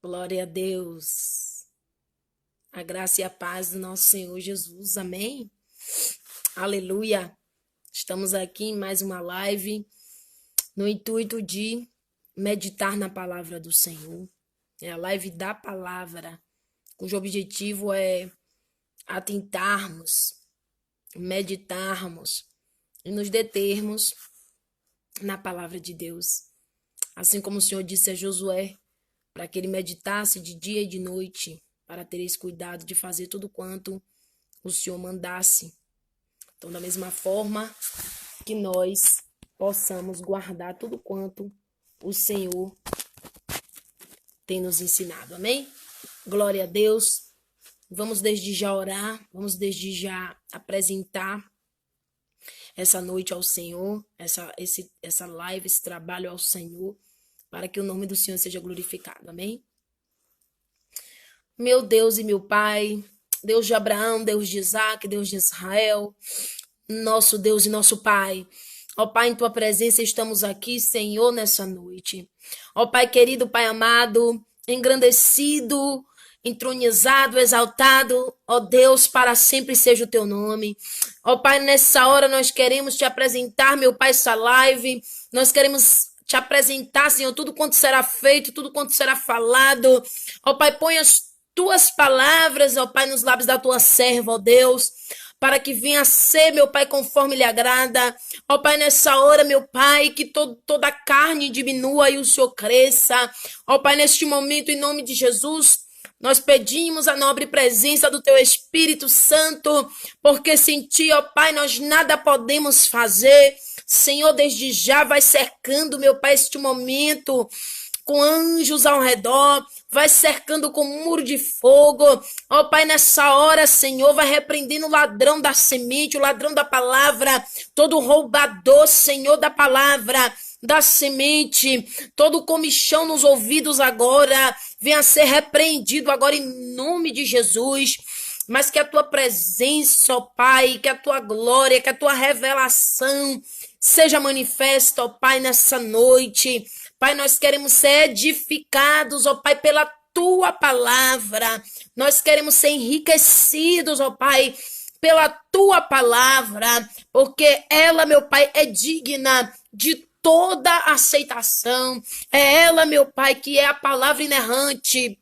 Glória a Deus. A graça e a paz do nosso Senhor Jesus. Amém? Aleluia. Estamos aqui em mais uma live no intuito de meditar na palavra do Senhor. É a live da palavra, cujo objetivo é atentarmos, meditarmos e nos determos na palavra de Deus. Assim como o Senhor disse a Josué, para que ele meditasse de dia e de noite, para tereis cuidado de fazer tudo quanto o Senhor mandasse. Então, da mesma forma que nós possamos guardar tudo quanto o Senhor tem nos ensinado. Amém? Glória a Deus. Vamos desde já orar, vamos desde já apresentar essa noite ao Senhor, essa live, esse trabalho ao Senhor, para que o nome do Senhor seja glorificado. Amém? Meu Deus e meu Pai, Deus de Abraão, Deus de Isaac, Deus de Israel, nosso Deus e nosso Pai. Ó Pai, em Tua presença estamos aqui, Senhor, nessa noite. Ó Pai querido, Pai amado, engrandecido, entronizado, exaltado, ó Deus, para sempre seja o Teu nome. Ó Pai, nessa hora nós queremos Te apresentar, meu Pai, essa live, nós queremos Te apresentar, Senhor, tudo quanto será feito, tudo quanto será falado. Ó Pai, põe as Tuas palavras, ó Pai, nos lábios da Tua serva, ó Deus, para que venha a ser, meu Pai, conforme lhe agrada. Ó Pai, nessa hora, meu Pai, que toda a carne diminua e o Senhor cresça. Ó Pai, neste momento, em nome de Jesus, nós pedimos a nobre presença do Teu Espírito Santo, porque sem Ti, ó Pai, nós nada podemos fazer. Senhor, desde já vai cercando, meu Pai, este momento com anjos ao redor, vai cercando com um muro de fogo. Ó Pai, nessa hora, Senhor, vai repreendendo o ladrão da semente, o ladrão da palavra, todo roubador, Senhor, da palavra, da semente, todo comichão nos ouvidos agora, venha ser repreendido agora em nome de Jesus. Mas que a Tua presença, ó Pai, que a Tua glória, que a Tua revelação seja manifesta, ó Pai, nessa noite. Pai, nós queremos ser edificados, ó Pai, pela Tua palavra. Nós queremos ser enriquecidos, ó Pai, pela Tua palavra, porque ela, meu Pai, é digna de toda aceitação. É ela, meu Pai, que é a palavra inerrante,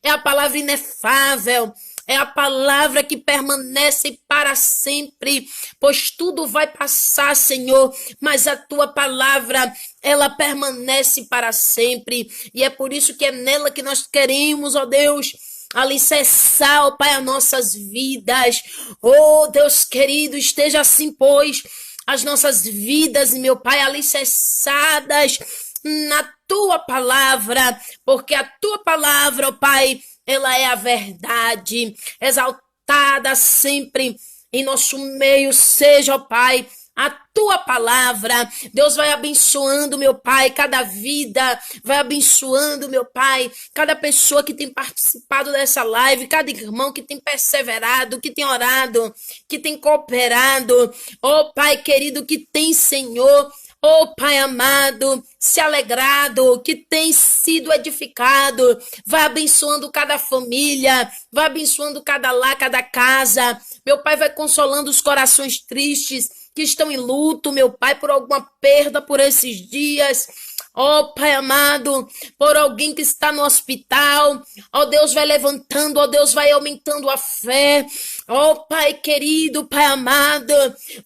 é a palavra inefável, é a palavra que permanece para sempre, pois tudo vai passar, Senhor, mas a Tua palavra, ela permanece para sempre, e é por isso que é nela que nós queremos, ó Deus, alicerçar, ó Pai, as nossas vidas. Ó Deus querido, esteja assim, pois, as nossas vidas, meu Pai, alicerçadas na Tua palavra, porque a Tua palavra, ó Pai, ela é a verdade, exaltada sempre em nosso meio, seja, ó Pai, a Tua palavra. Deus vai abençoando, meu Pai, cada vida, vai abençoando, meu Pai, cada pessoa que tem participado dessa live, cada irmão que tem perseverado, que tem orado, que tem cooperado, ó Pai querido, que tem, Senhor, ó Pai amado, se alegrado, que tem sido edificado, vai abençoando cada família, vai abençoando cada lar, cada casa. Meu Pai vai consolando os corações tristes que estão em luto, meu Pai, por alguma perda por esses dias. Ó Pai amado, por alguém que está no hospital, ó Deus vai levantando, ó Deus vai aumentando a fé, ó Pai querido, Pai amado,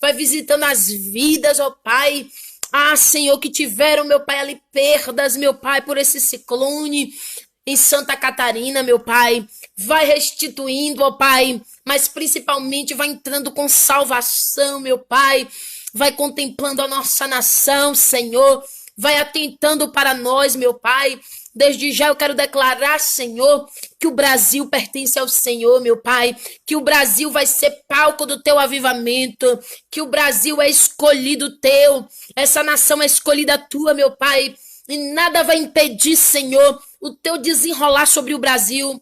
vai visitando as vidas, ó Pai. Ah, Senhor, que tiveram, meu Pai, ali perdas, meu Pai, por esse ciclone em Santa Catarina, meu Pai. Vai restituindo, ó Pai, mas principalmente vai entrando com salvação, meu Pai. Vai contemplando a nossa nação, Senhor. Vai atentando para nós, meu Pai. Desde já eu quero declarar, Senhor, que o Brasil pertence ao Senhor, meu Pai, que o Brasil vai ser palco do Teu avivamento, que o Brasil é escolhido Teu, essa nação é escolhida Tua, meu Pai, e nada vai impedir, Senhor, o Teu desenrolar sobre o Brasil,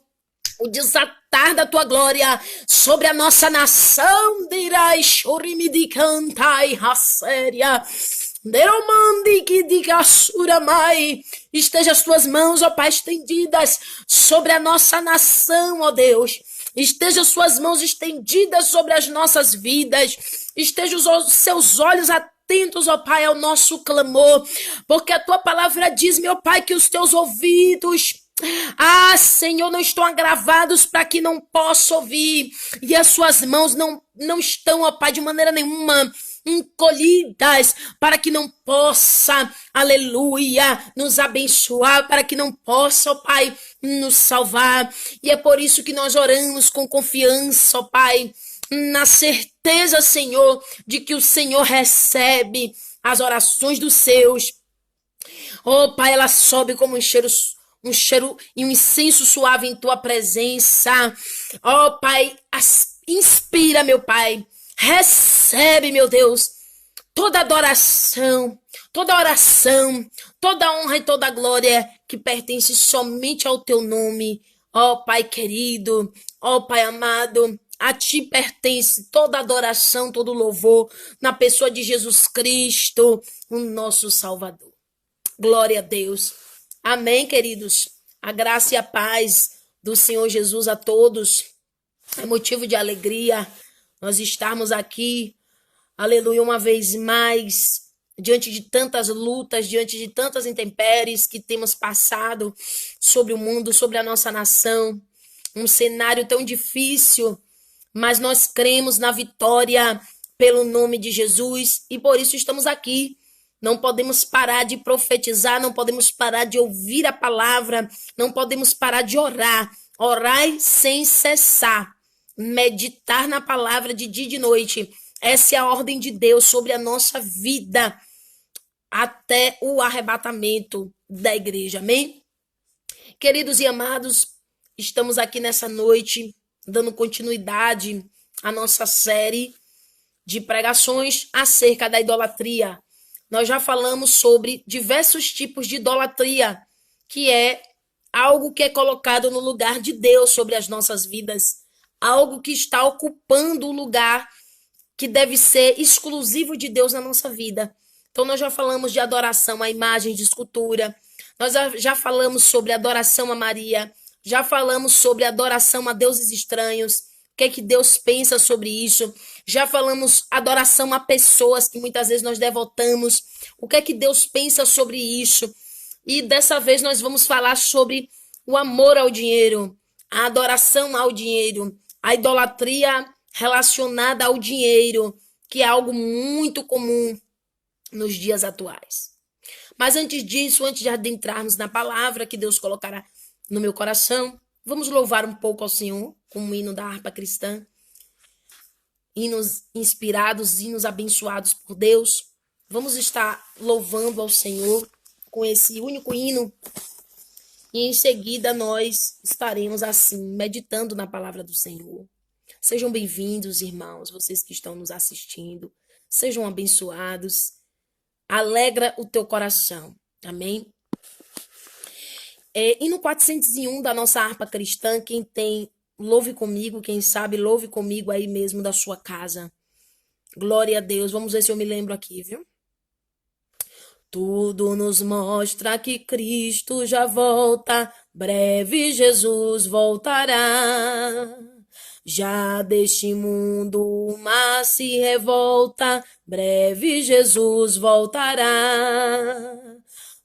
o desatar da Tua glória sobre a nossa nação, dirás, chorimidi cantai, raséria. Deromandi que diga suramai. Esteja as tuas mãos, ó Pai, estendidas sobre a nossa nação, ó Deus. Esteja as suas mãos estendidas sobre as nossas vidas. Esteja os seus olhos atentos, ó Pai, ao nosso clamor. Porque a tua palavra diz, meu Pai, que os teus ouvidos, Senhor, não estão agravados para que não possa ouvir. E as suas mãos não estão, ó Pai, de maneira nenhuma encolhidas para que não possa, aleluia, nos abençoar, para que não possa, ó Pai, nos salvar. E é por isso que nós oramos com confiança, ó Pai, na certeza, Senhor, de que o Senhor recebe as orações dos seus. Ó Pai, ela sobe como um cheiro e um incenso suave em tua presença. Ó Pai, inspira, meu Pai. Recebe, meu Deus, toda adoração, toda oração, toda honra e toda glória que pertence somente ao teu nome. Ó Pai querido, ó Pai amado, a ti pertence toda adoração, todo louvor, na pessoa de Jesus Cristo, o nosso Salvador. Glória a Deus. Amém, queridos. A graça e a paz do Senhor Jesus a todos. É motivo de alegria nós estarmos aqui, aleluia, uma vez mais, diante de tantas lutas, diante de tantas intempéries que temos passado sobre o mundo, sobre a nossa nação. Um cenário tão difícil, mas nós cremos na vitória pelo nome de Jesus e por isso estamos aqui. Não podemos parar de profetizar, não podemos parar de ouvir a palavra, não podemos parar de orar. Orai sem cessar. Meditar na palavra de dia e de noite. Essa é a ordem de Deus sobre a nossa vida até o arrebatamento da igreja. Amém? Queridos e amados, estamos aqui nessa noite dando continuidade à nossa série de pregações acerca da idolatria. Nós já falamos sobre diversos tipos de idolatria, que é algo que é colocado no lugar de Deus sobre as nossas vidas. Algo que está ocupando o lugar que deve ser exclusivo de Deus na nossa vida. Então, nós já falamos de adoração a imagens de escultura, nós já falamos sobre adoração a Maria, já falamos sobre adoração a deuses estranhos, o que é que Deus pensa sobre isso, já falamos adoração a pessoas que muitas vezes nós devotamos, o que é que Deus pensa sobre isso. E dessa vez nós vamos falar sobre o amor ao dinheiro, a adoração ao dinheiro, a idolatria relacionada ao dinheiro, que é algo muito comum nos dias atuais. Mas antes disso, antes de adentrarmos na palavra que Deus colocará no meu coração, vamos louvar um pouco ao Senhor com o hino da harpa cristã. Hinos inspirados, hinos abençoados por Deus. Vamos estar louvando ao Senhor com esse único hino. E em seguida nós estaremos assim, meditando na palavra do Senhor. Sejam bem-vindos, irmãos, vocês que estão nos assistindo. Sejam abençoados. Alegra o teu coração. Amém? Hino 401 da nossa harpa cristã, quem tem, louve comigo, quem sabe, louve comigo aí mesmo da sua casa. Glória a Deus. Vamos ver se eu me lembro aqui, viu? Tudo nos mostra que Cristo já volta, breve Jesus voltará. Já deste mundo o mar se revolta, breve Jesus voltará.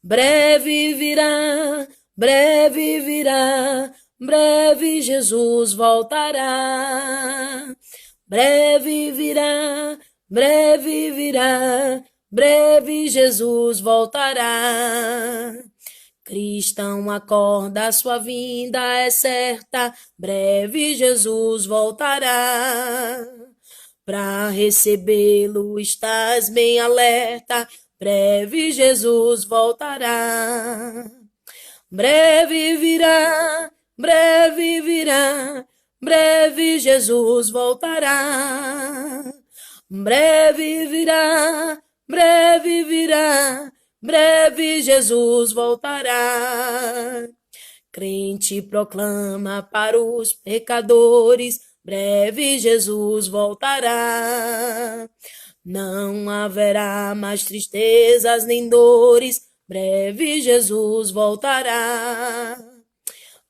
Breve virá, breve virá, breve Jesus voltará. Breve virá, breve virá, breve Jesus voltará. Cristão, acorda, sua vinda é certa, breve Jesus voltará. Para recebê-lo estás bem alerta, breve Jesus voltará. Breve virá, breve virá, breve Jesus voltará. Breve virá, breve virá, breve Jesus voltará. Crente proclama para os pecadores, breve Jesus voltará. Não haverá mais tristezas nem dores, breve Jesus voltará.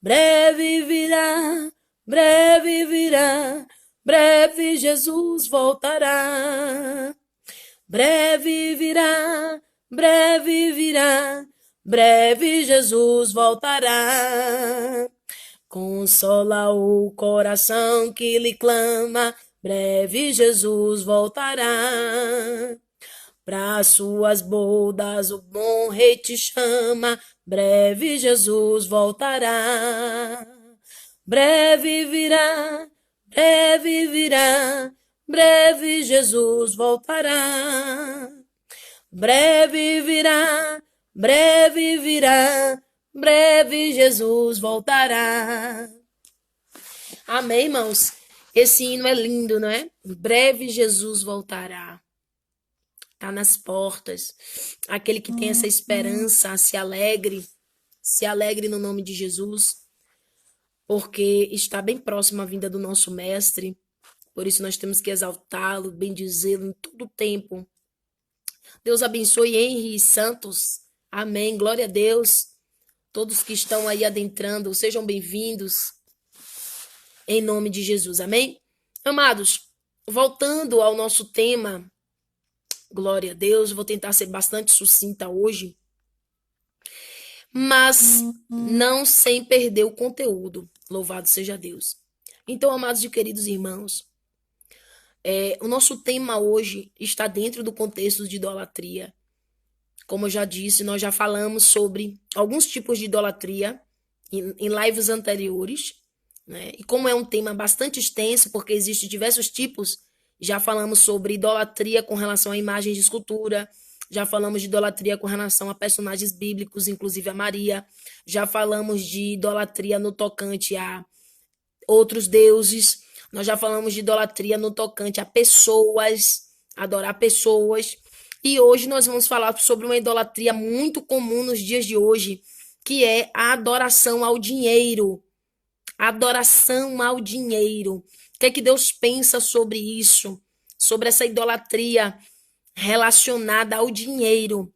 Breve virá, breve virá, breve Jesus voltará. Breve virá, breve virá, breve Jesus voltará. Consola o coração que lhe clama, breve Jesus voltará. Para suas bodas o bom rei te chama, breve Jesus voltará. Breve virá, breve virá, breve Jesus voltará. Breve virá, breve virá, breve Jesus voltará. Amém, irmãos? Esse hino é lindo, não é? Breve Jesus voltará. Está nas portas. Aquele que tem essa esperança, se alegre no nome de Jesus, porque está bem próximo à vinda do nosso Mestre. Por isso nós temos que exaltá-lo, bendizê-lo em todo o tempo. Deus abençoe Henry Santos. Amém. Glória a Deus. Todos que estão aí adentrando, sejam bem-vindos. Em nome de Jesus. Amém? Amados, voltando ao nosso tema, glória a Deus, vou tentar ser bastante sucinta hoje, mas não sem perder o conteúdo. Louvado seja Deus. Então, amados e queridos irmãos, o nosso tema hoje está dentro do contexto de idolatria. Como eu já disse, nós já falamos sobre alguns tipos de idolatria em lives anteriores, né? E como é um tema bastante extenso, porque existem diversos tipos, já falamos sobre idolatria com relação a imagens de escultura, já falamos de idolatria com relação a personagens bíblicos, inclusive a Maria, já falamos de idolatria no tocante a outros deuses, nós já falamos de idolatria no tocante a pessoas, adorar pessoas, e hoje nós vamos falar sobre uma idolatria muito comum nos dias de hoje, que é a adoração ao dinheiro. Adoração ao dinheiro. O que é que Deus pensa sobre isso? Sobre essa idolatria relacionada ao dinheiro.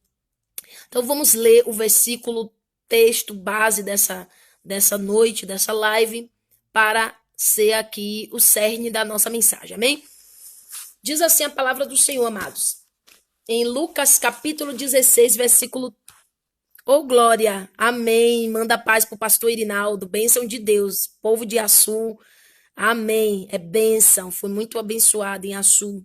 Então vamos ler o versículo, texto base dessa noite, dessa live, para ser aqui o cerne da nossa mensagem, amém? Diz assim a palavra do Senhor, amados. Em Lucas capítulo 16, versículo... Ô glória, amém, manda paz pro pastor Irinaldo, bênção de Deus, povo de Açu, amém, é bênção, fui muito abençoado em Açu,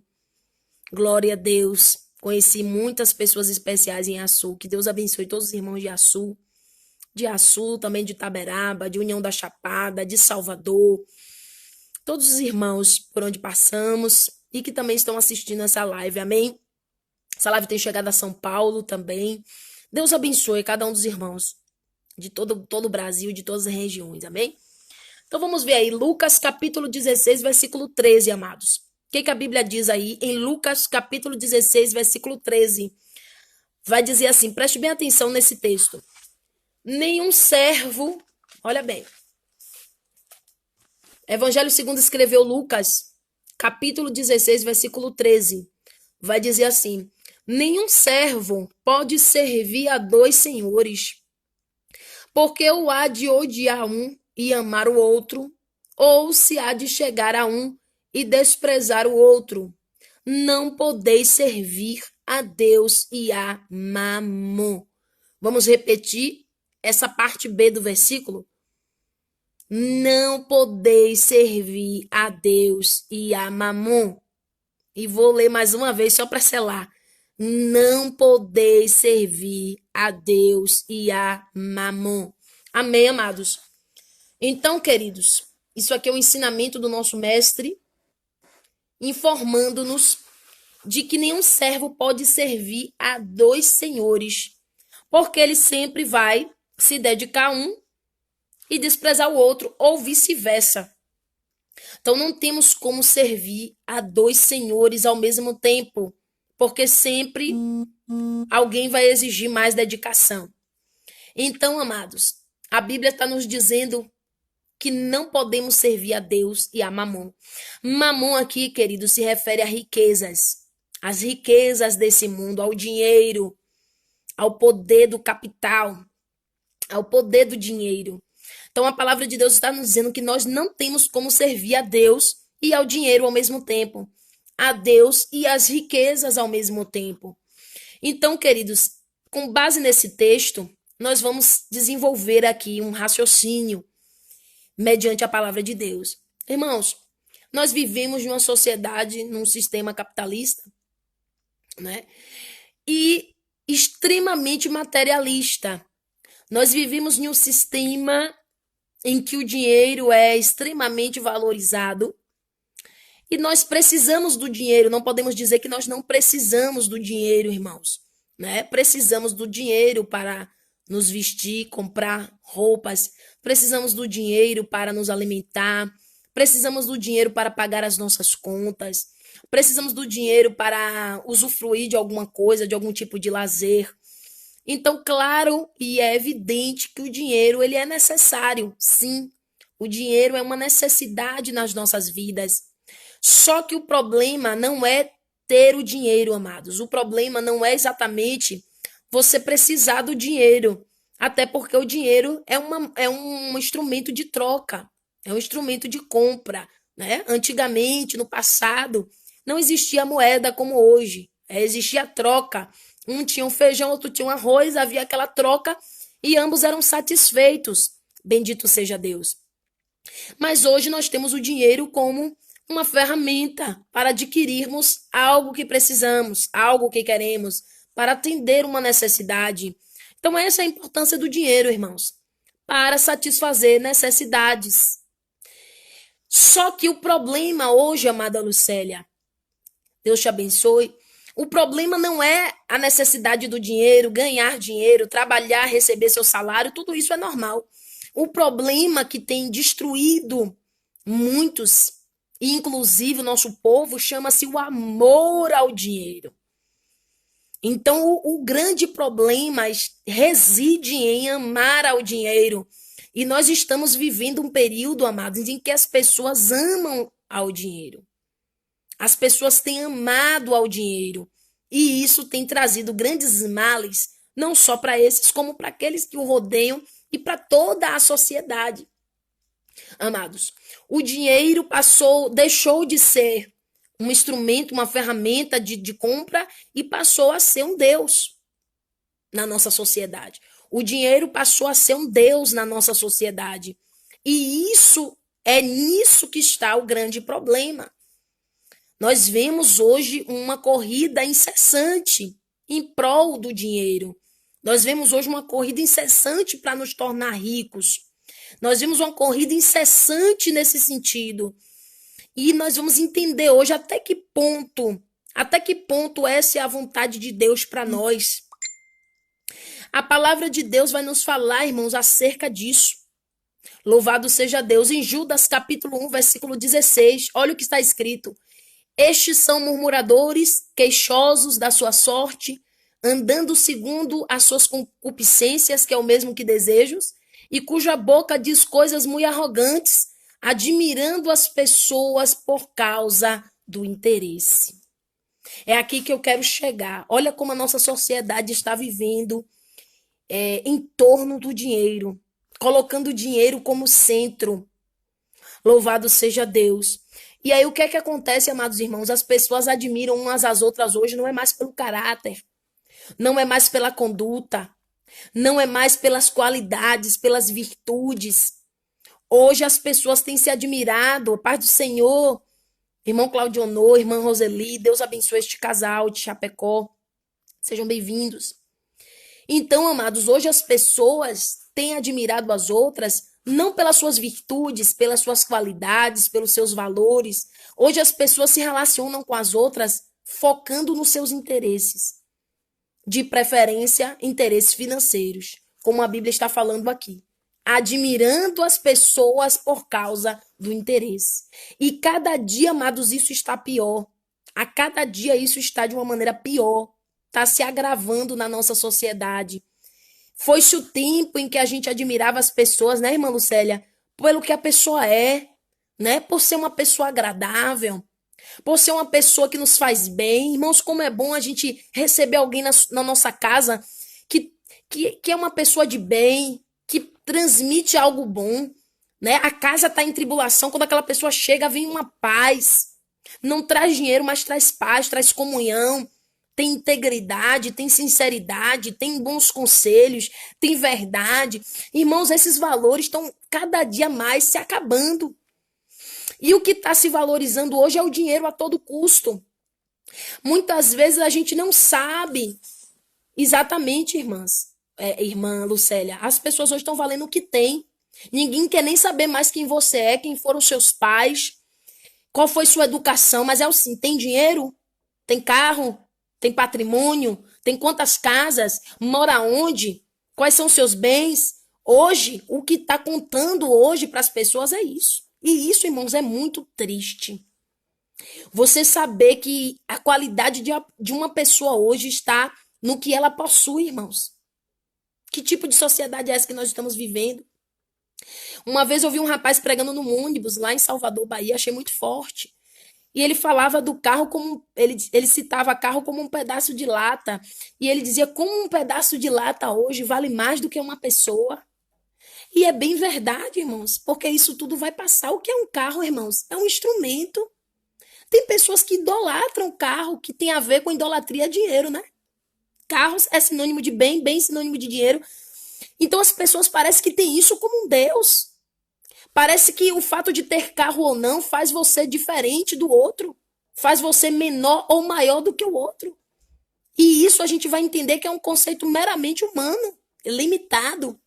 glória a Deus, conheci muitas pessoas especiais em Açu, que Deus abençoe todos os irmãos de Açu, também de Itaberaba, de União da Chapada, de Salvador, todos os irmãos por onde passamos e que também estão assistindo essa live, amém? Essa live tem chegado a São Paulo também. Deus abençoe cada um dos irmãos de todo o Brasil, de todas as regiões, amém? Então vamos ver aí, Lucas capítulo 16, versículo 13, amados. O que a Bíblia diz aí em Lucas capítulo 16, versículo 13? Vai dizer assim, preste bem atenção nesse texto. Nenhum servo, olha bem, Evangelho segundo escreveu Lucas, capítulo 16, versículo 13. Vai dizer assim, nenhum servo pode servir a dois senhores, porque ou há de odiar um e amar o outro, ou se há de chegar a um e desprezar o outro. Não podeis servir a Deus e a Mamon. Vamos repetir essa parte B do versículo? Não podeis servir a Deus e a Mamon. E vou ler mais uma vez só para selar. Não podeis servir a Deus e a Mamon. Amém, amados? Então, queridos, isso aqui é o ensinamento do nosso mestre, informando-nos de que nenhum servo pode servir a dois senhores, porque ele sempre vai se dedicar a um e desprezar o outro, ou vice-versa. Então, não temos como servir a dois senhores ao mesmo tempo, porque sempre alguém vai exigir mais dedicação. Então, amados, a Bíblia está nos dizendo que não podemos servir a Deus e a Mamon. Mamon aqui, querido, se refere a riquezas, às riquezas desse mundo, ao dinheiro, ao poder do capital, ao poder do dinheiro. Então a palavra de Deus está nos dizendo que nós não temos como servir a Deus e ao dinheiro ao mesmo tempo, a Deus e às riquezas ao mesmo tempo. Então, queridos, com base nesse texto, nós vamos desenvolver aqui um raciocínio mediante a palavra de Deus. Irmãos, nós vivemos numa sociedade, num sistema capitalista, né? E extremamente materialista. Nós vivemos em um sistema em que o dinheiro é extremamente valorizado e nós precisamos do dinheiro. Não podemos dizer que nós não precisamos do dinheiro, irmãos, né? Precisamos do dinheiro para nos vestir, comprar roupas, precisamos do dinheiro para nos alimentar, precisamos do dinheiro para pagar as nossas contas, precisamos do dinheiro para usufruir de alguma coisa, de algum tipo de lazer. Então, claro e é evidente que o dinheiro ele é necessário, sim. O dinheiro é uma necessidade nas nossas vidas. Só que o problema não é ter o dinheiro, amados. O problema não é exatamente você precisar do dinheiro. Até porque o dinheiro é um instrumento de troca, é um instrumento de compra, né? Antigamente, no passado, não existia moeda como hoje. Existia troca. Um tinha um feijão, outro tinha um arroz, havia aquela troca e ambos eram satisfeitos. Bendito seja Deus. Mas hoje nós temos o dinheiro como uma ferramenta para adquirirmos algo que precisamos, algo que queremos, para atender uma necessidade. Então, essa é a importância do dinheiro, irmãos, para satisfazer necessidades. Só que o problema hoje, amada Lucélia, Deus te abençoe, o problema não é a necessidade do dinheiro, ganhar dinheiro, trabalhar, receber seu salário, tudo isso é normal. O problema que tem destruído muitos, inclusive o nosso povo, chama-se o amor ao dinheiro. Então, o grande problema reside em amar ao dinheiro. E nós estamos vivendo um período, amados, em que as pessoas amam ao dinheiro. As pessoas têm amado ao dinheiro. E isso tem trazido grandes males, não só para esses, como para aqueles que o rodeiam e para toda a sociedade. Amados, o dinheiro deixou de ser um instrumento, uma ferramenta de compra e passou a ser um Deus na nossa sociedade. O dinheiro passou a ser um Deus na nossa sociedade. E nisso que está o grande problema. Nós vemos hoje uma corrida incessante em prol do dinheiro. Nós vemos hoje uma corrida incessante para nos tornar ricos. Nós vemos uma corrida incessante nesse sentido. E nós vamos entender hoje até que ponto essa é a vontade de Deus para nós. A palavra de Deus vai nos falar, irmãos, acerca disso. Louvado seja Deus. Em Judas capítulo 1, versículo 16, olha o que está escrito. Estes são murmuradores, queixosos da sua sorte, andando segundo as suas concupiscências, que é o mesmo que desejos, e cuja boca diz coisas muito arrogantes, admirando as pessoas por causa do interesse. É aqui que eu quero chegar. Olha como a nossa sociedade está vivendo em torno do dinheiro, colocando o dinheiro como centro. Louvado seja Deus. E aí o que é que acontece, amados irmãos? As pessoas admiram umas às outras hoje, não é mais pelo caráter, não é mais pela conduta, não é mais pelas qualidades, pelas virtudes. Hoje as pessoas têm se admirado, Pai do Senhor, irmão Claudionor, irmã Roseli, Deus abençoe este casal de Chapecó, sejam bem-vindos. Então, amados, hoje as pessoas têm admirado as outras, não pelas suas virtudes, pelas suas qualidades, pelos seus valores. Hoje as pessoas se relacionam com as outras focando nos seus interesses. De preferência, interesses financeiros, como a Bíblia está falando aqui. Admirando as pessoas por causa do interesse. E cada dia, amados, isso está pior. A cada dia isso está de uma maneira pior. Está se agravando na nossa sociedade. Foi-se o tempo em que a gente admirava as pessoas, né, irmã Lucélia? Pelo que a pessoa é, né? Por ser uma pessoa agradável. por ser uma pessoa que nos faz bem. Irmãos, como é bom a gente receber alguém na nossa casa que, que é uma pessoa de bem, que transmite algo bom, né? A casa está em tribulação, quando aquela pessoa chega, vem uma paz. Não traz dinheiro, mas traz paz, traz comunhão, tem integridade, tem sinceridade, tem bons conselhos, tem verdade. Irmãos, esses valores estão cada dia mais se acabando. E o que está se valorizando hoje é o dinheiro a todo custo. Muitas vezes a gente não sabe exatamente, irmã Lucélia, as pessoas hoje estão valendo o que tem. Ninguém quer nem saber mais quem você é, quem foram seus pais, qual foi sua educação, mas é assim, tem dinheiro, tem carro, tem patrimônio, tem quantas casas, mora onde, quais são seus bens. Hoje, o que está contando hoje para as pessoas é isso. E isso, irmãos, é muito triste. Você saber que a qualidade de uma pessoa hoje está no que ela possui, irmãos. Que tipo de sociedade é essa que nós estamos vivendo? Uma vez eu vi um rapaz pregando no ônibus lá em Salvador, Bahia, achei muito forte. E ele falava do carro como. Ele citava carro como um pedaço de lata. E ele dizia como um pedaço de lata hoje vale mais do que uma pessoa. E é bem verdade, irmãos, porque isso tudo vai passar. O que é um carro, irmãos? É um instrumento. Tem pessoas que idolatram carro, que tem a ver com idolatria a dinheiro, né? Carros é sinônimo de bem, bem sinônimo de dinheiro. Então as pessoas parecem que têm isso como um Deus. Parece que o fato de ter carro ou não faz você diferente do outro, faz você menor ou maior do que o outro. E isso a gente vai entender que é um conceito meramente humano, limitado,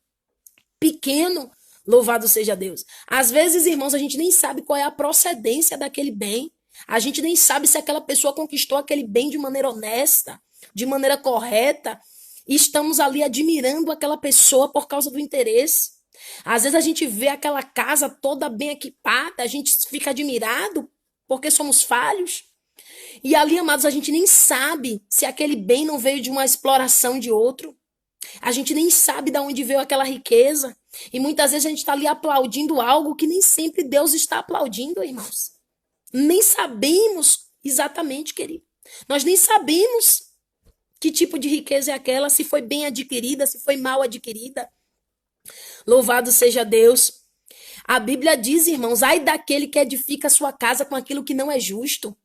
pequeno. Louvado seja Deus. Às vezes, irmãos, a gente nem sabe qual é a procedência daquele bem. A gente nem sabe se aquela pessoa conquistou aquele bem de maneira honesta, de maneira correta. E estamos ali admirando aquela pessoa por causa do interesse. Às vezes a gente vê aquela casa toda bem equipada, a gente fica admirado porque somos falhos. E ali, amados, a gente nem sabe se aquele bem não veio de uma exploração de outro. A gente nem sabe de onde veio aquela riqueza. E muitas vezes a gente está ali aplaudindo algo que nem sempre Deus está aplaudindo, irmãos. Nem sabemos exatamente, querido. Nós nem sabemos que tipo de riqueza é aquela, se foi bem adquirida, se foi mal adquirida. Louvado seja Deus. A Bíblia diz, irmãos, ai daquele que edifica a sua casa com aquilo que não é justo.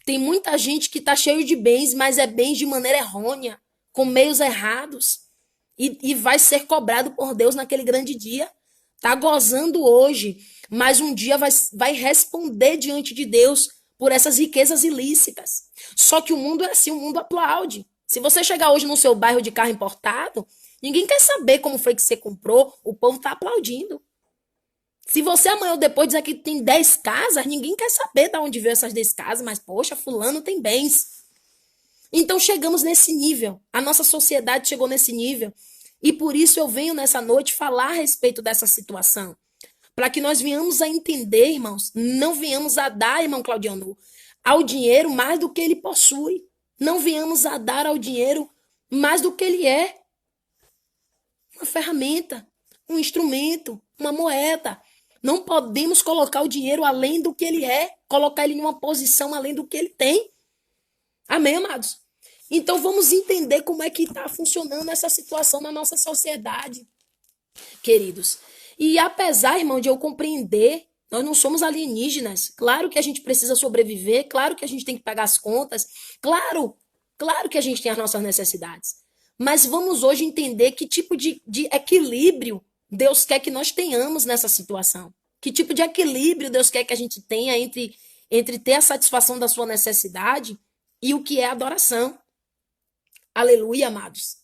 Tem muita gente que está cheio de bens, mas é bens de maneira errônea, com meios errados. E vai ser cobrado por Deus naquele grande dia. Está gozando hoje, mas um dia vai responder diante de Deus por essas riquezas ilícitas. Só que o mundo é assim, o mundo aplaude. Se você chegar hoje no seu bairro de carro importado, ninguém quer saber como foi que você comprou, o povo está aplaudindo. Se você amanhã ou depois dizer que tem 10 casas, ninguém quer saber de onde veio essas 10 casas, mas poxa, fulano tem bens. Então chegamos nesse nível, a nossa sociedade chegou nesse nível. E por isso eu venho nessa noite falar a respeito dessa situação. Para que nós venhamos a entender, irmãos, não venhamos a dar, irmão Claudiano, ao dinheiro mais do que ele possui. Não venhamos a dar ao dinheiro mais do que ele é. Uma ferramenta, um instrumento, uma moeda. Não podemos colocar o dinheiro além do que ele é, colocar ele em uma posição além do que ele tem. Amém, amados? Então vamos entender como é que está funcionando essa situação na nossa sociedade, queridos. E apesar, irmão, de eu compreender, nós não somos alienígenas. Claro que a gente precisa sobreviver, claro que a gente tem que pagar as contas, claro que a gente tem as nossas necessidades. Mas vamos hoje entender que tipo de equilíbrio Deus quer que nós tenhamos nessa situação. Que tipo de equilíbrio Deus quer que a gente tenha entre ter a satisfação da sua necessidade e o que é adoração. Aleluia, amados.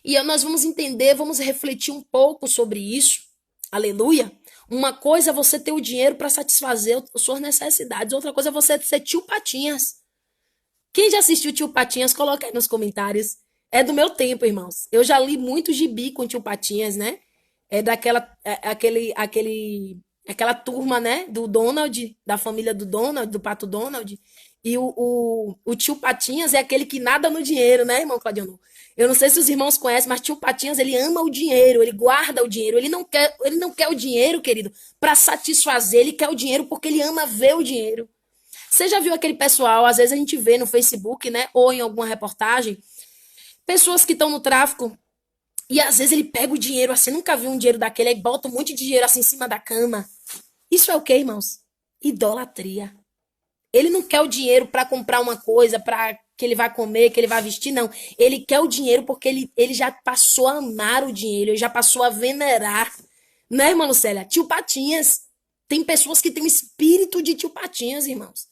E nós vamos entender, vamos refletir um pouco sobre isso. Aleluia. Uma coisa é você ter o dinheiro para satisfazer as suas necessidades. Outra coisa é você ser tio Patinhas. Quem já assistiu Tio Patinhas, coloca aí nos comentários. É do meu tempo, irmãos. Eu já li muito gibi com Tio Patinhas, né? É aquela turma, né? Do Donald, da família do Donald, do Pato Donald. E o Tio Patinhas é aquele que nada no dinheiro, né, irmão Claudiano? Eu não sei se os irmãos conhecem, mas Tio Patinhas, ele ama o dinheiro, ele guarda o dinheiro. Ele não quer o dinheiro, querido, para satisfazer. Ele quer o dinheiro porque ele ama ver o dinheiro. Você já viu aquele pessoal, às vezes a gente vê no Facebook, né, ou em alguma reportagem, pessoas que estão no tráfico e às vezes ele pega o dinheiro assim, nunca viu um dinheiro daquele, aí bota um monte de dinheiro assim em cima da cama. Isso é o quê, irmãos? Idolatria. Ele não quer o dinheiro para comprar uma coisa, para que ele vai comer, que ele vai vestir, não. Ele quer o dinheiro porque ele já passou a amar o dinheiro, ele já passou a venerar. Né, irmã Lucélia? Tio Patinhas. Tem pessoas que têm o espírito de tio Patinhas, irmãos.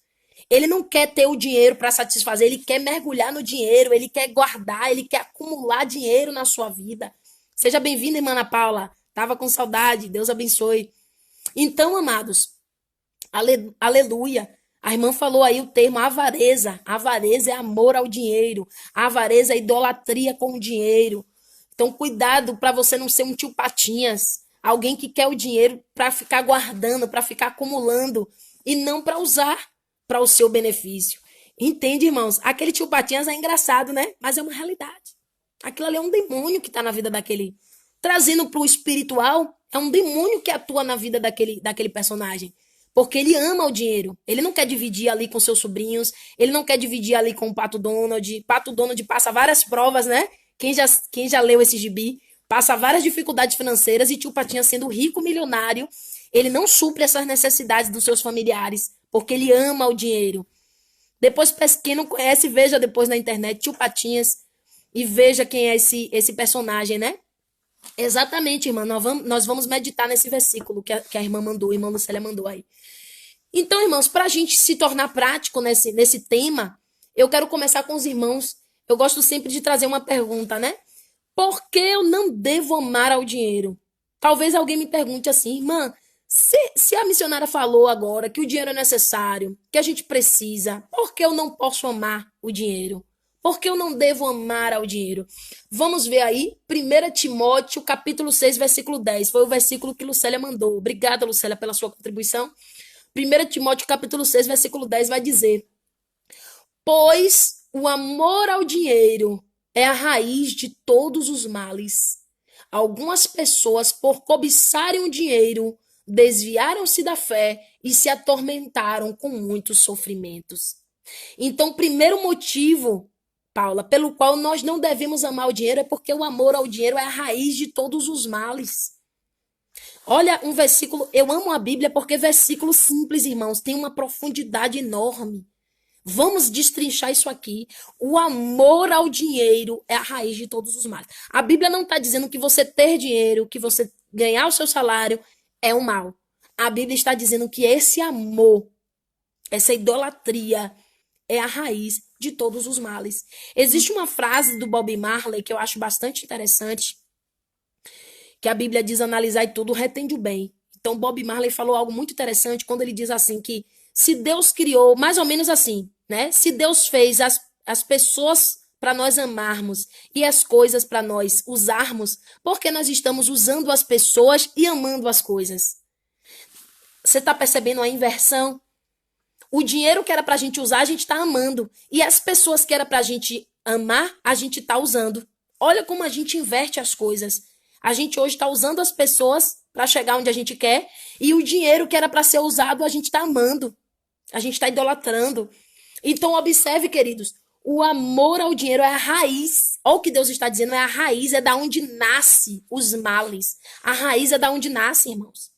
Ele não quer ter o dinheiro para satisfazer, ele quer mergulhar no dinheiro, ele quer guardar, ele quer acumular dinheiro na sua vida. Seja bem-vinda, irmã Ana Paula. Tava com saudade, Deus abençoe. Então, amados, aleluia. A irmã falou aí o termo avareza. Avareza é amor ao dinheiro. Avareza é idolatria com o dinheiro. Então, cuidado para você não ser um tio Patinhas. Alguém que quer o dinheiro para ficar guardando, para ficar acumulando e não para usar para o seu benefício. Entende, irmãos? Aquele tio Patinhas é engraçado, né? Mas é uma realidade. Aquilo ali é um demônio que está na vida daquele. Trazendo para o espiritual, é um demônio que atua na vida daquele personagem. Porque ele ama o dinheiro. Ele não quer dividir ali com seus sobrinhos. Ele não quer dividir ali com o Pato Donald. Pato Donald passa várias provas, né? Quem já leu esse gibi, passa várias dificuldades financeiras e tio Patinhas sendo rico, milionário, ele não supre essas necessidades dos seus familiares, porque ele ama o dinheiro. Depois, quem não conhece, veja depois na internet tio Patinhas e veja quem é esse personagem, né? Exatamente, irmã. Nós vamos meditar nesse versículo que a irmã mandou, a irmã Lucélia mandou aí. Então, irmãos, para a gente se tornar prático nesse tema, eu quero começar com os irmãos. Eu gosto sempre de trazer uma pergunta, né? Por que eu não devo amar ao dinheiro? Talvez alguém me pergunte assim, irmã, se a missionária falou agora que o dinheiro é necessário, que a gente precisa, por que eu não posso amar o dinheiro? Por que eu não devo amar ao dinheiro? Vamos ver aí, 1 Timóteo, capítulo 6, versículo 10. Foi o versículo que Lucélia mandou. Obrigada, Lucélia, pela sua contribuição. 1 Timóteo, capítulo 6, versículo 10 vai dizer: pois o amor ao dinheiro é a raiz de todos os males. Algumas pessoas, por cobiçarem o dinheiro, desviaram-se da fé e se atormentaram com muitos sofrimentos. Então, o primeiro motivo, Paula, pelo qual nós não devemos amar o dinheiro é porque o amor ao dinheiro é a raiz de todos os males. Olha um versículo, eu amo a Bíblia porque versículos simples, irmãos, tem uma profundidade enorme. Vamos destrinchar isso aqui. O amor ao dinheiro é a raiz de todos os males. A Bíblia não está dizendo que você ter dinheiro, que você ganhar o seu salário é um mal. A Bíblia está dizendo que esse amor, essa idolatria, é a raiz de todos os males. Existe uma frase do Bob Marley que eu acho bastante interessante, que a Bíblia diz: analisai tudo, retende o bem. Então Bob Marley falou algo muito interessante quando ele diz assim que se Deus criou, mais ou menos assim, né? Se Deus fez as pessoas para nós amarmos e as coisas para nós usarmos, por que nós estamos usando as pessoas e amando as coisas? Você está percebendo a inversão? O dinheiro que era para a gente usar, a gente está amando. E as pessoas que era para a gente amar, a gente está usando. Olha como a gente inverte as coisas. A gente hoje está usando as pessoas para chegar onde a gente quer. E o dinheiro que era para ser usado, a gente está amando. A gente está idolatrando. Então, observe, queridos. O amor ao dinheiro é a raiz. Olha o que Deus está dizendo. É a raiz, é da onde nasce os males. A raiz é da onde nasce, irmãos.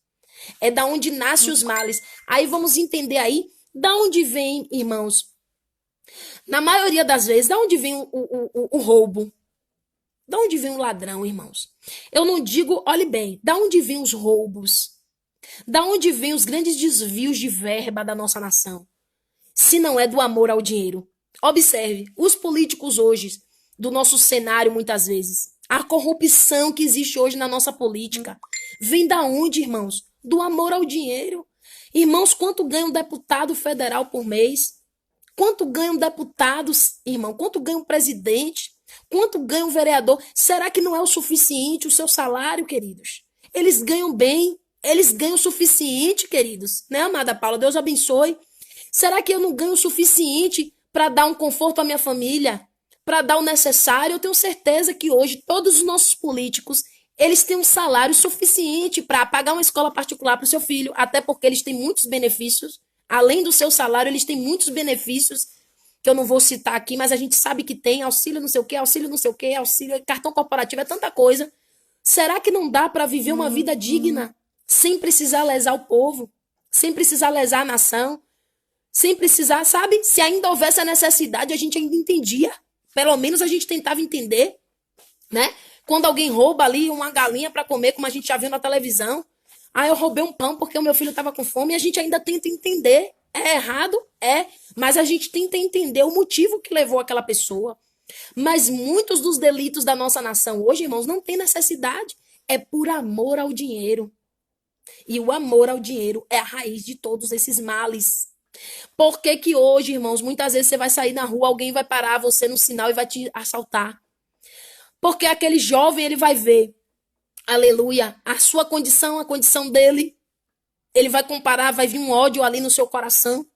É da onde nasce os males. Aí vamos entender aí da onde vem, irmãos. Na maioria das vezes, da onde vem o roubo? Da onde vem o ladrão, irmãos? Eu não digo, olhe bem, da onde vem os roubos? Da onde vem os grandes desvios de verba da nossa nação? Se não é do amor ao dinheiro. Observe, os políticos hoje, do nosso cenário muitas vezes, a corrupção que existe hoje na nossa política, vem da onde, irmãos? Do amor ao dinheiro. Irmãos, quanto ganha um deputado federal por mês? Quanto ganha um deputado, irmão? Quanto ganha um presidente? Quanto ganha um vereador? Será que não é o suficiente o seu salário, queridos? Eles ganham bem, eles ganham o suficiente, queridos. Né, amada Paula? Deus abençoe. Será que eu não ganho o suficiente para dar um conforto à minha família? Para dar o necessário? Eu tenho certeza que hoje todos os nossos políticos, eles têm um salário suficiente para pagar uma escola particular para o seu filho, até porque eles têm muitos benefícios Além do seu salário, eles têm muitos benefícios que eu não vou citar aqui, mas a gente sabe que tem auxílio não sei o quê, auxílio não sei o quê, auxílio, cartão corporativo, é tanta coisa. Será que não dá para viver uma vida digna sem precisar lesar o povo, sem precisar lesar a nação, sem precisar, sabe? Se ainda houvesse a necessidade, a gente ainda entendia. Pelo menos a gente tentava entender, né? Quando alguém rouba ali uma galinha para comer, como a gente já viu na televisão, ah, eu roubei um pão porque o meu filho estava com fome, e a gente ainda tenta entender. É errado? É, mas a gente tenta entender o motivo que levou aquela pessoa. Mas muitos dos delitos da nossa nação hoje, irmãos, não tem necessidade. É por amor ao dinheiro. E o amor ao dinheiro é a raiz de todos esses males. Por que que hoje, irmãos, muitas vezes você vai sair na rua, alguém vai parar você no sinal e vai te assaltar? Porque aquele jovem, ele vai ver, aleluia, a sua condição, a condição dele. Ele vai comparar, vai vir um ódio ali no seu coração.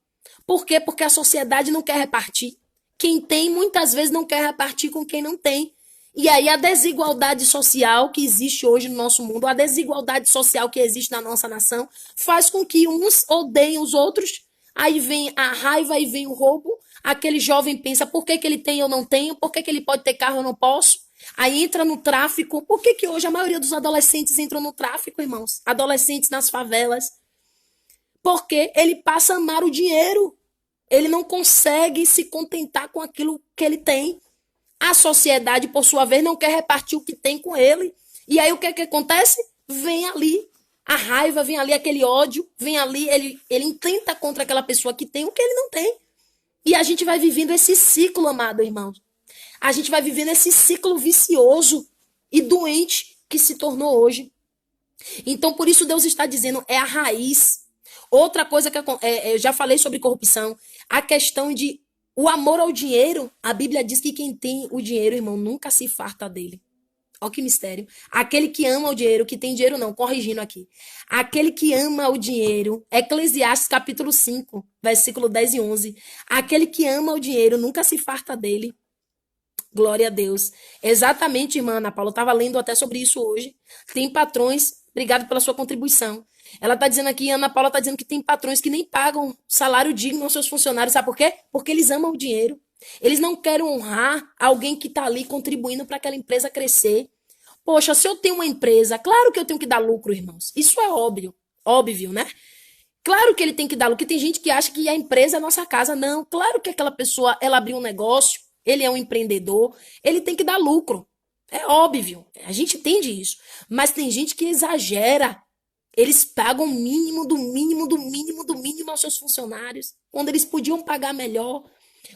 Por quê? Porque a sociedade não quer repartir. Quem tem, muitas vezes, não quer repartir com quem não tem. E aí a desigualdade social que existe hoje no nosso mundo, a desigualdade social que existe na nossa nação, faz com que uns odeiem os outros. Aí vem a raiva e vem o roubo. Aquele jovem pensa, por que que ele tem e eu não tenho? Por que que ele pode ter carro e eu não posso? Aí entra no tráfico. Por que que hoje a maioria dos adolescentes entram no tráfico, irmãos? Adolescentes nas favelas. Porque ele passa a amar o dinheiro. Ele não consegue se contentar com aquilo que ele tem. A sociedade, por sua vez, não quer repartir o que tem com ele. E aí o que acontece? Vem ali a raiva, vem ali aquele ódio, vem ali, ele intenta contra aquela pessoa que tem o que ele não tem. E a gente vai vivendo esse ciclo, amado irmão. A gente vai vivendo esse ciclo vicioso e doente que se tornou hoje. Então, por isso Deus está dizendo, é a raiz. Outra coisa que eu já falei sobre corrupção, a questão de o amor ao dinheiro. A Bíblia diz que quem tem o dinheiro, irmão, nunca se farta dele. Olha que mistério. Aquele que ama o dinheiro, que tem dinheiro não, corrigindo aqui. Aquele que ama o dinheiro, Eclesiastes capítulo 5, versículo 10 e 11. Aquele que ama o dinheiro nunca se farta dele. Glória a Deus. Exatamente, irmã Ana Paula, eu estava lendo até sobre isso hoje. Tem patrões, obrigado pela sua contribuição. Ela está dizendo aqui, Ana Paula está dizendo que tem patrões que nem pagam salário digno aos seus funcionários. Sabe por quê? Porque eles amam o dinheiro. Eles não querem honrar alguém que está ali contribuindo para aquela empresa crescer. Poxa, se eu tenho uma empresa, claro que eu tenho que dar lucro, irmãos. Isso é óbvio, né? Claro que ele tem que dar lucro, porque tem gente que acha que a empresa é a nossa casa. Não, claro que aquela pessoa, ela abriu um negócio, ele é um empreendedor, ele tem que dar lucro. É óbvio, a gente entende isso. Mas tem gente que exagera. Eles pagam o mínimo do mínimo do mínimo do mínimo aos seus funcionários, quando eles podiam pagar melhor,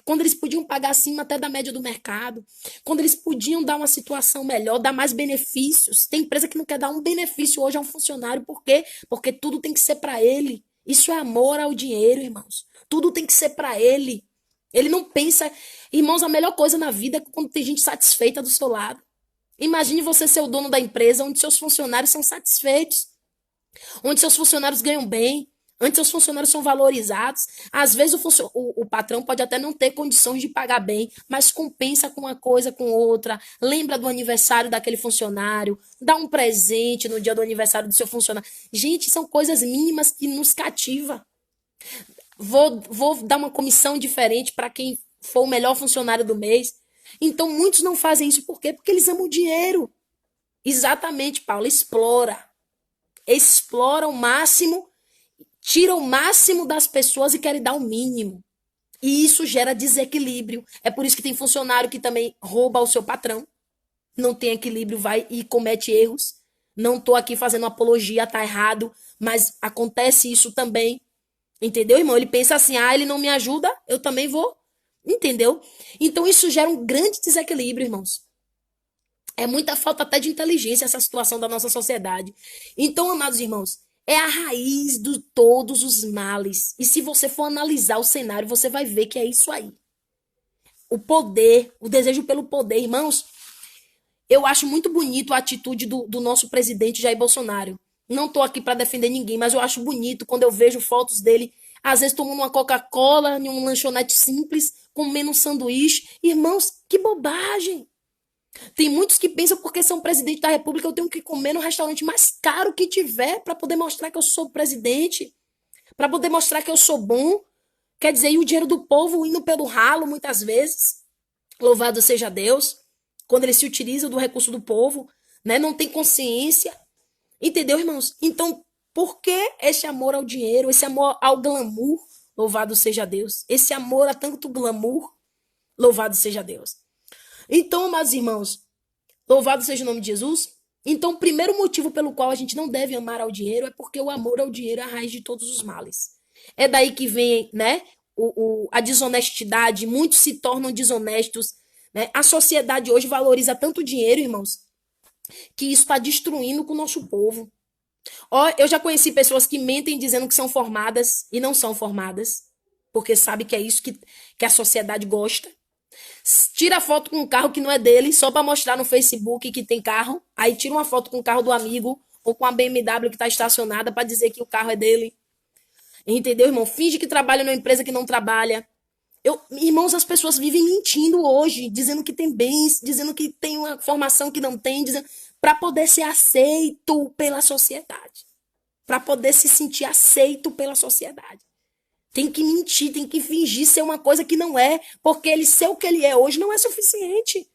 quando eles podiam pagar acima até da média do mercado, quando eles podiam dar uma situação melhor, dar mais benefícios. Tem empresa que não quer dar um benefício hoje a um funcionário, por quê? Porque tudo tem que ser para ele. Isso é amor ao dinheiro, irmãos. Tudo tem que ser para ele. Ele não pensa, irmãos, a melhor coisa na vida é quando tem gente satisfeita do seu lado. Imagine você ser o dono da empresa onde seus funcionários são satisfeitos, onde seus funcionários ganham bem, onde seus funcionários são valorizados. Às vezes o patrão pode até não ter condições de pagar bem, mas compensa com uma coisa, com outra. Lembra do aniversário daquele funcionário, dá um presente no dia do aniversário do seu funcionário. Gente, são coisas mínimas que nos cativa. Vou dar uma comissão diferente para quem for o melhor funcionário do mês. Então, muitos não fazem isso. Por quê? Porque eles amam o dinheiro. Exatamente, Paulo. Explora o máximo, tira o máximo das pessoas e quer dar o mínimo. E isso gera desequilíbrio. É por isso que tem funcionário que também rouba o seu patrão. Não tem equilíbrio, vai e comete erros. Não estou aqui fazendo apologia, tá errado. Mas acontece isso também. Entendeu, irmão? Ele pensa assim, ele não me ajuda, eu também vou. Entendeu? Então isso gera um grande desequilíbrio, irmãos. É muita falta até de inteligência essa situação da nossa sociedade. Então, amados irmãos, é a raiz de todos os males. E se você for analisar o cenário, você vai ver que é isso aí. O poder, o desejo pelo poder, irmãos. Eu acho muito bonito a atitude do nosso presidente Jair Bolsonaro. Não estou aqui para defender ninguém, mas eu acho bonito quando eu vejo fotos dele, às vezes tomando uma Coca-Cola em um lanchonete simples, comendo um sanduíche. Irmãos, que bobagem! Tem muitos que pensam porque são presidente da República, eu tenho que comer no restaurante mais caro que tiver para poder mostrar que eu sou presidente. para poder mostrar que eu sou bom. Quer dizer, e o dinheiro do povo indo pelo ralo, muitas vezes. Louvado seja Deus. Quando ele se utiliza do recurso do povo, né? Não tem consciência. Entendeu, irmãos? Então, por que esse amor ao dinheiro, esse amor ao glamour? Louvado seja Deus. Esse amor a tanto glamour, louvado seja Deus. Então, amados irmãos, louvado seja o nome de Jesus. Então, o primeiro motivo pelo qual a gente não deve amar ao dinheiro é porque o amor ao dinheiro é a raiz de todos os males. É daí que vem, né, a desonestidade. Muitos se tornam desonestos, né? A sociedade hoje valoriza tanto o dinheiro, irmãos, que isso está destruindo com o nosso povo. Ó, eu já conheci pessoas que mentem dizendo que são formadas e não são formadas, porque sabe que é isso que a sociedade gosta. Tira foto com um carro que não é dele, só para mostrar no Facebook que tem carro. Aí tira uma foto com o carro do amigo ou com a BMW que está estacionada para dizer que o carro é dele. Entendeu, irmão? Finge que trabalha numa empresa que não trabalha. Irmãos, as pessoas vivem mentindo hoje, dizendo que tem bens, dizendo que tem uma formação que não tem, para poder ser aceito pela sociedade. Para poder se sentir aceito pela sociedade. Tem que mentir, tem que fingir ser uma coisa que não é, porque ele ser o que ele é hoje não é suficiente.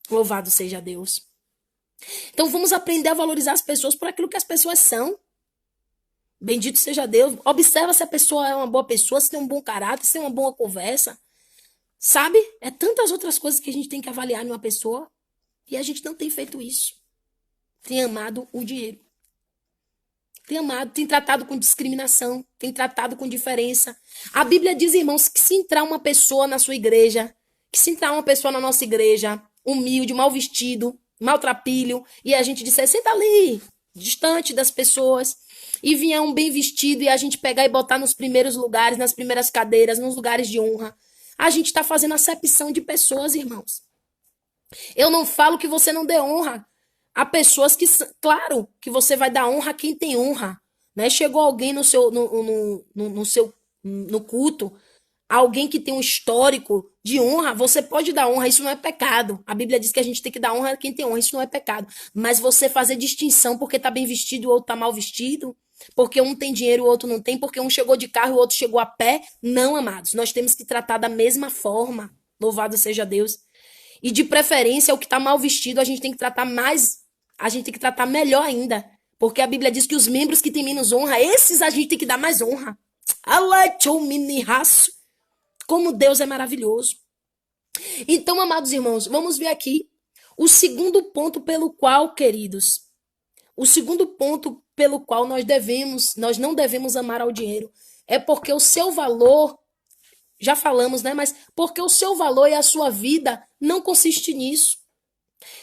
Louvado seja Deus. Então vamos aprender a valorizar as pessoas por aquilo que as pessoas são. Bendito seja Deus. Observa se a pessoa é uma boa pessoa, se tem um bom caráter, se tem uma boa conversa. Sabe? É tantas outras coisas que a gente tem que avaliar numa pessoa e a gente não tem feito isso. Tem amado o dinheiro. Tem amado, tem tratado com discriminação, tem tratado com diferença. A Bíblia diz, irmãos, que se entrar uma pessoa na sua igreja, que se entrar uma pessoa na nossa igreja, humilde, mal vestido, maltrapilho, e a gente disser, senta ali, distante das pessoas, e vier um bem vestido e a gente pegar e botar nos primeiros lugares, nas primeiras cadeiras, nos lugares de honra, a gente está fazendo acepção de pessoas, irmãos. Eu não falo que você não dê honra. Há pessoas que, claro, que você vai dar honra a quem tem honra, né? Chegou alguém no culto, alguém que tem um histórico de honra, você pode dar honra, isso não é pecado. A Bíblia diz que a gente tem que dar honra a quem tem honra, isso não é pecado. Mas você fazer distinção porque tá bem vestido e o outro tá mal vestido, porque um tem dinheiro e o outro não tem, porque um chegou de carro e o outro chegou a pé, não, amados. Nós temos que tratar da mesma forma. Louvado seja Deus. E de preferência, o que tá mal vestido, a gente tem que tratar melhor ainda. Porque a Bíblia diz que os membros que têm menos honra, esses a gente tem que dar mais honra. Como Deus é maravilhoso. Então, amados irmãos, vamos ver aqui o segundo ponto pelo qual, queridos, o segundo ponto pelo qual nós não devemos amar ao dinheiro é porque o seu valor, já falamos, né? Mas porque o seu valor e a sua vida não consiste nisso.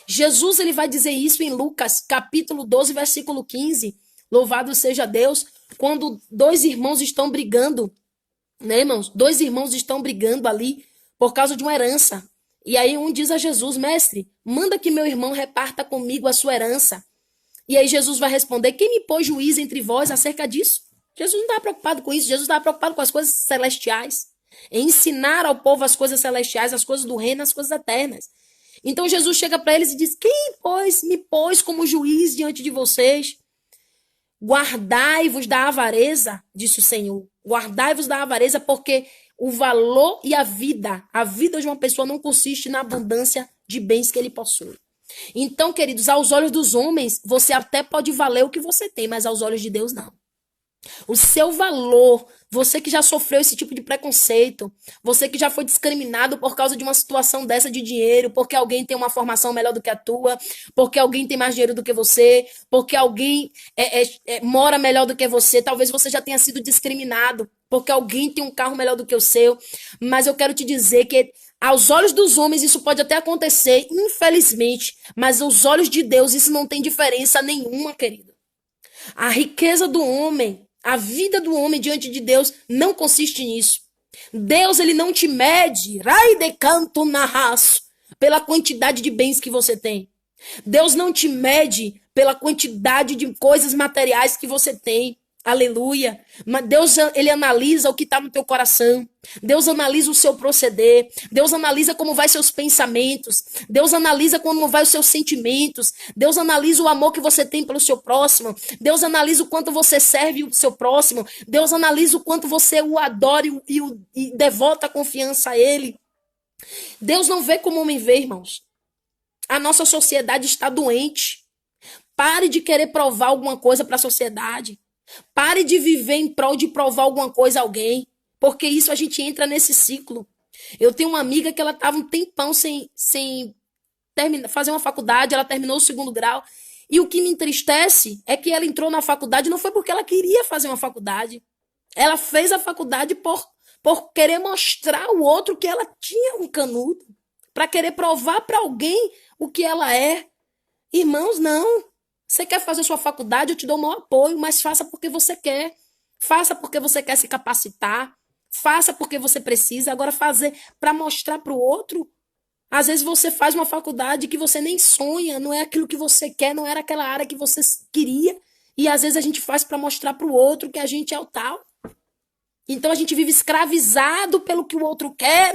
Jesus, ele vai dizer isso em Lucas, capítulo 12, versículo 15. Louvado seja Deus, quando dois irmãos estão brigando, né, irmãos? Dois irmãos estão brigando ali por causa de uma herança. E aí um diz a Jesus, mestre, manda que meu irmão reparta comigo a sua herança. E aí Jesus vai responder, quem me pôs juiz entre vós acerca disso? Jesus não estava preocupado com isso, Jesus estava preocupado com as coisas celestiais. Em ensinar ao povo as coisas celestiais, as coisas do reino, as coisas eternas. Então Jesus chega para eles e diz, quem me pôs como juiz diante de vocês? Guardai-vos da avareza, disse o Senhor. Guardai-vos da avareza, porque o valor e a vida de uma pessoa não consiste na abundância de bens que ele possui. Então, queridos, aos olhos dos homens, você até pode valer o que você tem, mas aos olhos de Deus, não. O seu valor, você que já sofreu esse tipo de preconceito, você que já foi discriminado por causa de uma situação dessa de dinheiro, porque alguém tem uma formação melhor do que a tua, porque alguém tem mais dinheiro do que você, porque alguém mora melhor do que você, talvez você já tenha sido discriminado, porque alguém tem um carro melhor do que o seu, mas eu quero te dizer que aos olhos dos homens isso pode até acontecer, infelizmente, mas aos olhos de Deus isso não tem diferença nenhuma, querido. A riqueza do homem, a vida do homem diante de Deus não consiste nisso. Deus, ele não te mede, pela quantidade de bens que você tem. Deus não te mede pela quantidade de coisas materiais que você tem. Aleluia. Mas Deus, ele analisa o que está no teu coração. Deus analisa o seu proceder. Deus analisa como vai seus pensamentos. Deus analisa como vai os seus sentimentos. Deus analisa o amor que você tem pelo seu próximo. Deus analisa o quanto você serve o seu próximo. Deus analisa o quanto você o adora e devota a confiança a ele. Deus não vê como homem vê, irmãos. A nossa sociedade está doente. Pare de querer provar alguma coisa para a sociedade. Pare de viver em prol de provar alguma coisa a alguém, porque isso a gente entra nesse ciclo. Eu tenho uma amiga que ela estava um tempão sem fazer uma faculdade, ela terminou o 2º grau, e o que me entristece é que ela entrou na faculdade não foi porque ela queria fazer uma faculdade. Ela fez a faculdade por querer mostrar ao outro que ela tinha um canudo, para querer provar para alguém o que ela é. Irmãos, não. Você quer fazer sua faculdade, eu te dou o maior apoio, mas faça porque você quer. Faça porque você quer se capacitar. Faça porque você precisa. Agora, fazer para mostrar para o outro. Às vezes você faz uma faculdade que você nem sonha, não é aquilo que você quer, não era aquela área que você queria. E às vezes a gente faz para mostrar para o outro que a gente é o tal. Então a gente vive escravizado pelo que o outro quer.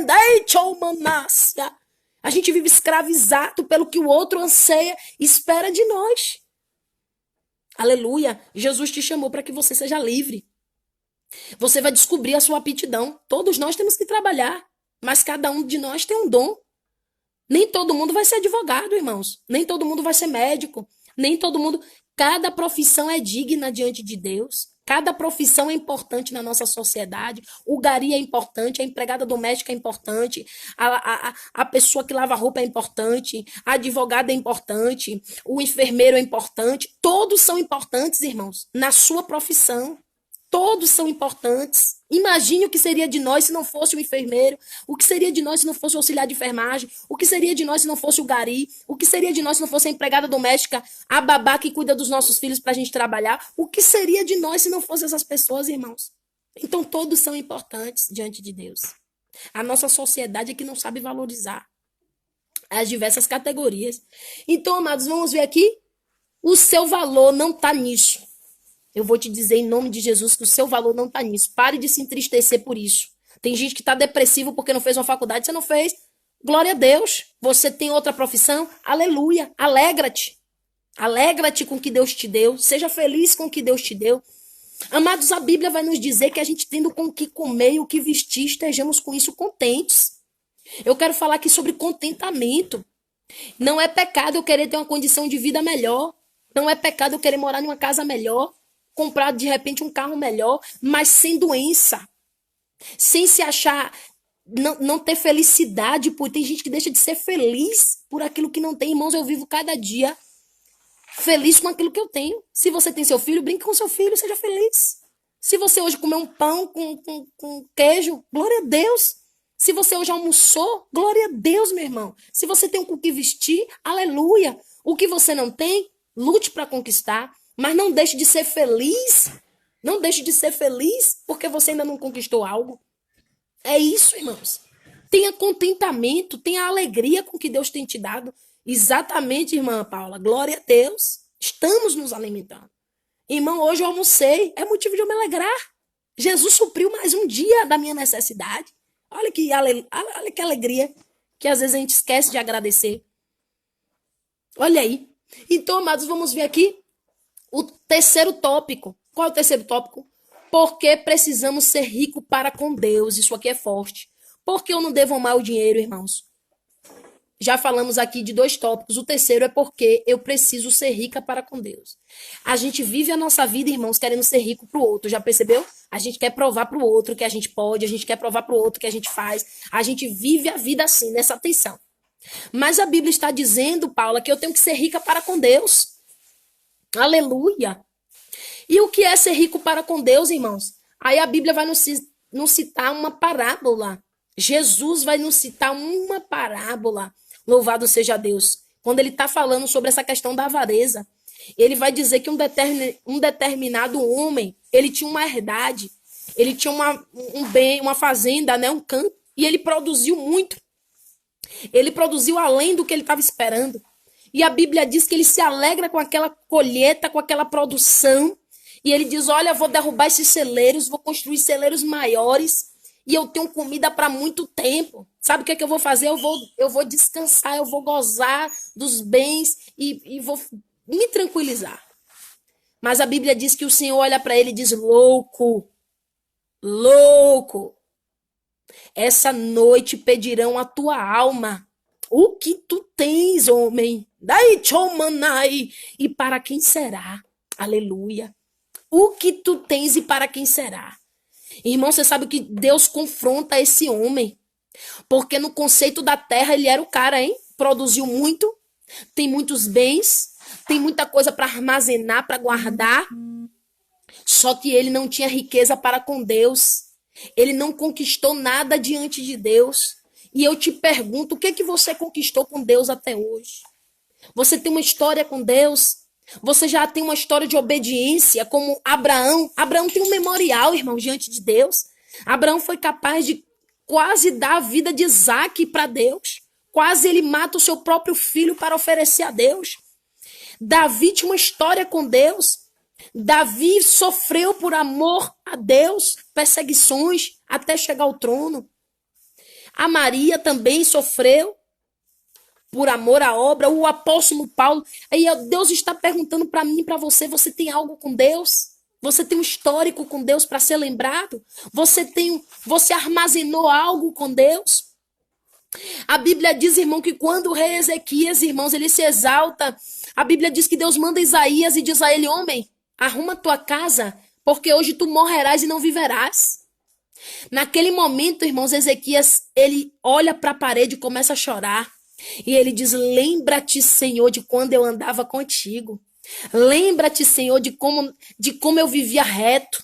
A gente vive escravizado pelo que o outro anseia e espera de nós. Aleluia. Jesus te chamou para que você seja livre. Você vai descobrir a sua aptidão. Todos nós temos que trabalhar, mas cada um de nós tem um dom. Nem todo mundo vai ser advogado, irmãos. Nem todo mundo vai ser médico. Nem todo mundo... Cada profissão é digna diante de Deus. Cada profissão é importante na nossa sociedade. O gari é importante, a empregada doméstica é importante, a pessoa que lava roupa é importante, a advogada é importante, o enfermeiro é importante. Todos são importantes, irmãos, na sua profissão. Todos são importantes. Imagine o que seria de nós se não fosse o enfermeiro. O que seria de nós se não fosse o auxiliar de enfermagem. O que seria de nós se não fosse o gari. O que seria de nós se não fosse a empregada doméstica, a babá que cuida dos nossos filhos para a gente trabalhar. O que seria de nós se não fossem essas pessoas, irmãos? Então todos são importantes diante de Deus. A nossa sociedade é que não sabe valorizar as diversas categorias. Então, amados, vamos ver aqui. O seu valor não está nisso. Eu vou te dizer em nome de Jesus que o seu valor não está nisso. Pare de se entristecer por isso. Tem gente que está depressivo porque não fez uma faculdade. Você não fez. Glória a Deus. Você tem outra profissão. Aleluia. Alegra-te. Alegra-te com o que Deus te deu. Seja feliz com o que Deus te deu. Amados, a Bíblia vai nos dizer que a gente tendo com o que comer e o que vestir, estejamos com isso contentes. Eu quero falar aqui sobre contentamento. Não é pecado eu querer ter uma condição de vida melhor. Não é pecado eu querer morar numa casa melhor. Comprar, de repente, um carro melhor, mas sem doença. Sem se achar, não ter felicidade. Tem gente que deixa de ser feliz por aquilo que não tem. Irmãos, eu vivo cada dia feliz com aquilo que eu tenho. Se você tem seu filho, brinque com seu filho, seja feliz. Se você hoje comer um pão com queijo, glória a Deus. Se você hoje almoçou, glória a Deus, meu irmão. Se você tem o que vestir, aleluia. O que você não tem, lute para conquistar. Mas não deixe de ser feliz. Não deixe de ser feliz porque você ainda não conquistou algo. É isso, irmãos. Tenha contentamento, tenha alegria com o que Deus tem te dado. Exatamente, irmã Paula. Glória a Deus. Estamos nos alimentando. Irmão, hoje eu almocei. É motivo de eu me alegrar. Jesus supriu mais um dia da minha necessidade. Olha que alegria que às vezes a gente esquece de agradecer. Olha aí. Então, amados, vamos ver aqui o terceiro tópico. Qual é o terceiro tópico? Porque precisamos ser ricos para com Deus. Isso aqui é forte. Por que eu não devo amar o dinheiro, irmãos? Já falamos aqui de 2 tópicos. O terceiro é porque eu preciso ser rica para com Deus. A gente vive a nossa vida, irmãos, querendo ser rico para o outro. Já percebeu? A gente quer provar para o outro que a gente pode. A gente quer provar para o outro que a gente faz. A gente vive a vida assim, nessa tensão. Mas a Bíblia está dizendo, Paula, que eu tenho que ser rica para com Deus. Aleluia! E o que é ser rico para com Deus, irmãos? Aí a Bíblia vai nos citar uma parábola. Jesus vai nos citar uma parábola. Louvado seja Deus. Quando ele está falando sobre essa questão da avareza, ele vai dizer que um determinado homem, ele tinha uma herdade, ele tinha um bem, uma fazenda, né, um campo, e ele produziu muito. Ele produziu além do que ele estava esperando. E a Bíblia diz que ele se alegra com aquela colheita, com aquela produção. E ele diz: olha, vou derrubar esses celeiros, vou construir celeiros maiores e eu tenho comida para muito tempo. Sabe o que é que eu vou fazer? Eu vou descansar, eu vou gozar dos bens e vou me tranquilizar. Mas a Bíblia diz que o Senhor olha para ele e diz: louco, louco, essa noite pedirão a tua alma. O que tu tens, homem? Daí, chomanai. E para quem será? Aleluia. O que tu tens e para quem será? Irmão, você sabe que Deus confronta esse homem. Porque no conceito da terra ele era o cara, hein? Produziu muito, tem muitos bens, tem muita coisa para armazenar, para guardar. Só que ele não tinha riqueza para com Deus. Ele não conquistou nada diante de Deus. E eu te pergunto, o que é que você conquistou com Deus até hoje? Você tem uma história com Deus? Você já tem uma história de obediência, como Abraão? Abraão tem um memorial, irmão, diante de Deus. Abraão foi capaz de quase dar a vida de Isaac para Deus. Quase ele mata o seu próprio filho para oferecer a Deus. Davi tinha uma história com Deus. Davi sofreu por amor a Deus, perseguições até chegar ao trono. A Maria também sofreu por amor à obra. O apóstolo Paulo. Aí Deus está perguntando para mim e para você: você tem algo com Deus? Você tem um histórico com Deus para ser lembrado? Você armazenou algo com Deus? A Bíblia diz, irmão, que quando o rei Ezequias, irmãos, ele se exalta, a Bíblia diz que Deus manda Isaías e diz a ele: homem, arruma tua casa, porque hoje tu morrerás e não viverás. Naquele momento, irmãos, Ezequias, ele olha para a parede e começa a chorar. E ele diz: lembra-te, Senhor, de quando eu andava contigo. Lembra-te, Senhor, de como eu vivia reto.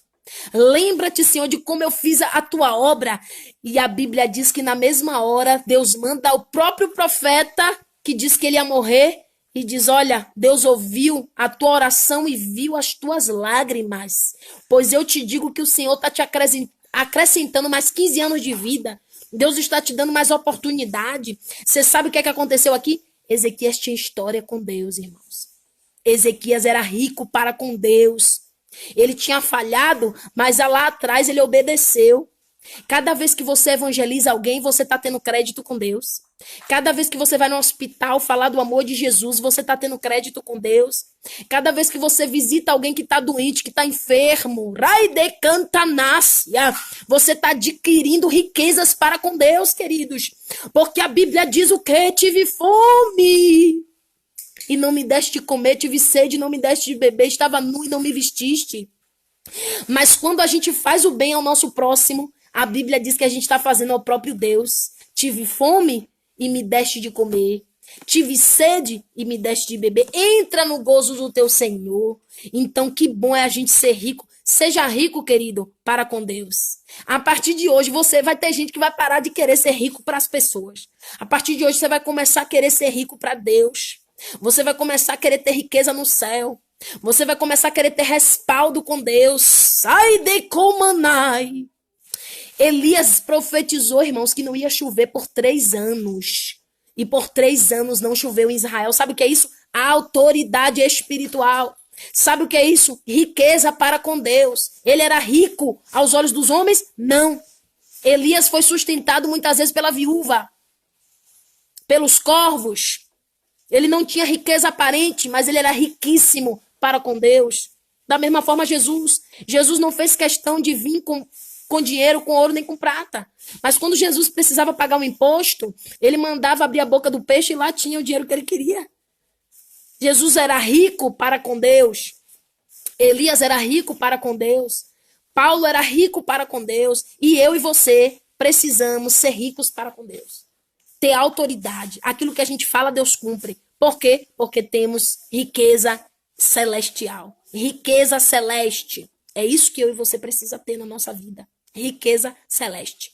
Lembra-te, Senhor, de como eu fiz a tua obra. E a Bíblia diz que na mesma hora Deus manda o próprio profeta que diz que ele ia morrer e diz: olha, Deus ouviu a tua oração e viu as tuas lágrimas. Pois eu te digo que o Senhor está te acrescentando mais 15 anos de vida. Deus está te dando mais oportunidade. Você sabe o que é que aconteceu aqui? Ezequias tinha história com Deus, irmãos. Ezequias era rico para com Deus. Ele tinha falhado, mas lá atrás ele obedeceu. Cada vez que você evangeliza alguém, você está tendo crédito com Deus. Cada vez que você vai no hospital falar do amor de Jesus, você está tendo crédito com Deus. Cada vez que você visita alguém que está doente, que está enfermo, você está adquirindo riquezas para com Deus, queridos. Porque a Bíblia diz o quê? Tive fome e não me deste de comer, tive sede e não me deste de beber, estava nu e não me vestiste. Mas quando a gente faz o bem ao nosso próximo, a Bíblia diz que a gente está fazendo ao próprio Deus. Tive fome e me deste de comer. Tive sede e me deste de beber. Entra no gozo do teu Senhor. Então, que bom é a gente ser rico. Seja rico, querido, para com Deus. A partir de hoje, você vai ter gente que vai parar de querer ser rico para as pessoas. A partir de hoje, você vai começar a querer ser rico para Deus. Você vai começar a querer ter riqueza no céu. Você vai começar a querer ter respaldo com Deus. Sai de Comanai. Elias profetizou, irmãos, que não ia chover por 3 anos. E por 3 anos não choveu em Israel. Sabe o que é isso? A autoridade espiritual. Sabe o que é isso? Riqueza para com Deus. Ele era rico aos olhos dos homens? Não. Elias foi sustentado muitas vezes pela viúva, pelos corvos. Ele não tinha riqueza aparente, mas ele era riquíssimo para com Deus. Da mesma forma, Jesus. Jesus não fez questão de vir com dinheiro, com ouro, nem com prata. Mas quando Jesus precisava pagar um imposto, ele mandava abrir a boca do peixe e lá tinha o dinheiro que ele queria. Jesus era rico para com Deus. Elias era rico para com Deus. Paulo era rico para com Deus. E eu e você precisamos ser ricos para com Deus. Ter autoridade. Aquilo que a gente fala, Deus cumpre. Por quê? Porque temos riqueza celestial. Riqueza celeste. É isso que eu e você precisa ter na nossa vida. Riqueza celeste.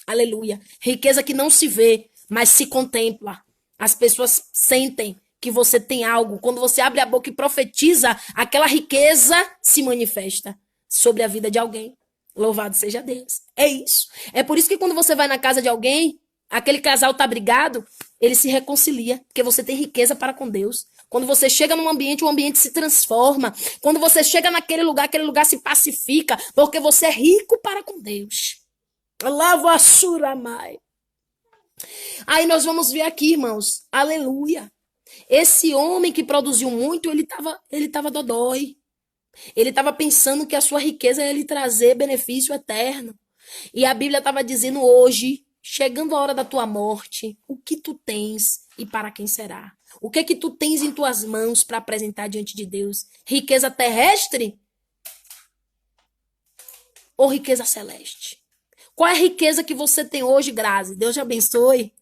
Aleluia. Riqueza que não se vê, mas se contempla. As pessoas sentem que você tem algo. Quando você abre a boca e profetiza, aquela riqueza se manifesta sobre a vida de alguém. Louvado seja Deus. É isso. É por isso que quando você vai na casa de alguém, aquele casal tá brigado, ele se reconcilia, porque você tem riqueza para com Deus. Quando você chega num ambiente, o ambiente se transforma. Quando você chega naquele lugar, aquele lugar se pacifica, porque você é rico para com Deus. Lava a suramai. Aí nós vamos ver aqui, irmãos, aleluia. Esse homem que produziu muito, ele tava dodói. Ele estava pensando que a sua riqueza ia lhe trazer benefício eterno. E a Bíblia estava dizendo hoje, chegando a hora da tua morte, o que tu tens e para quem será? O que tu tens em tuas mãos para apresentar diante de Deus? Riqueza terrestre ou riqueza celeste? Qual é a riqueza que você tem hoje, Grazi? Deus te abençoe.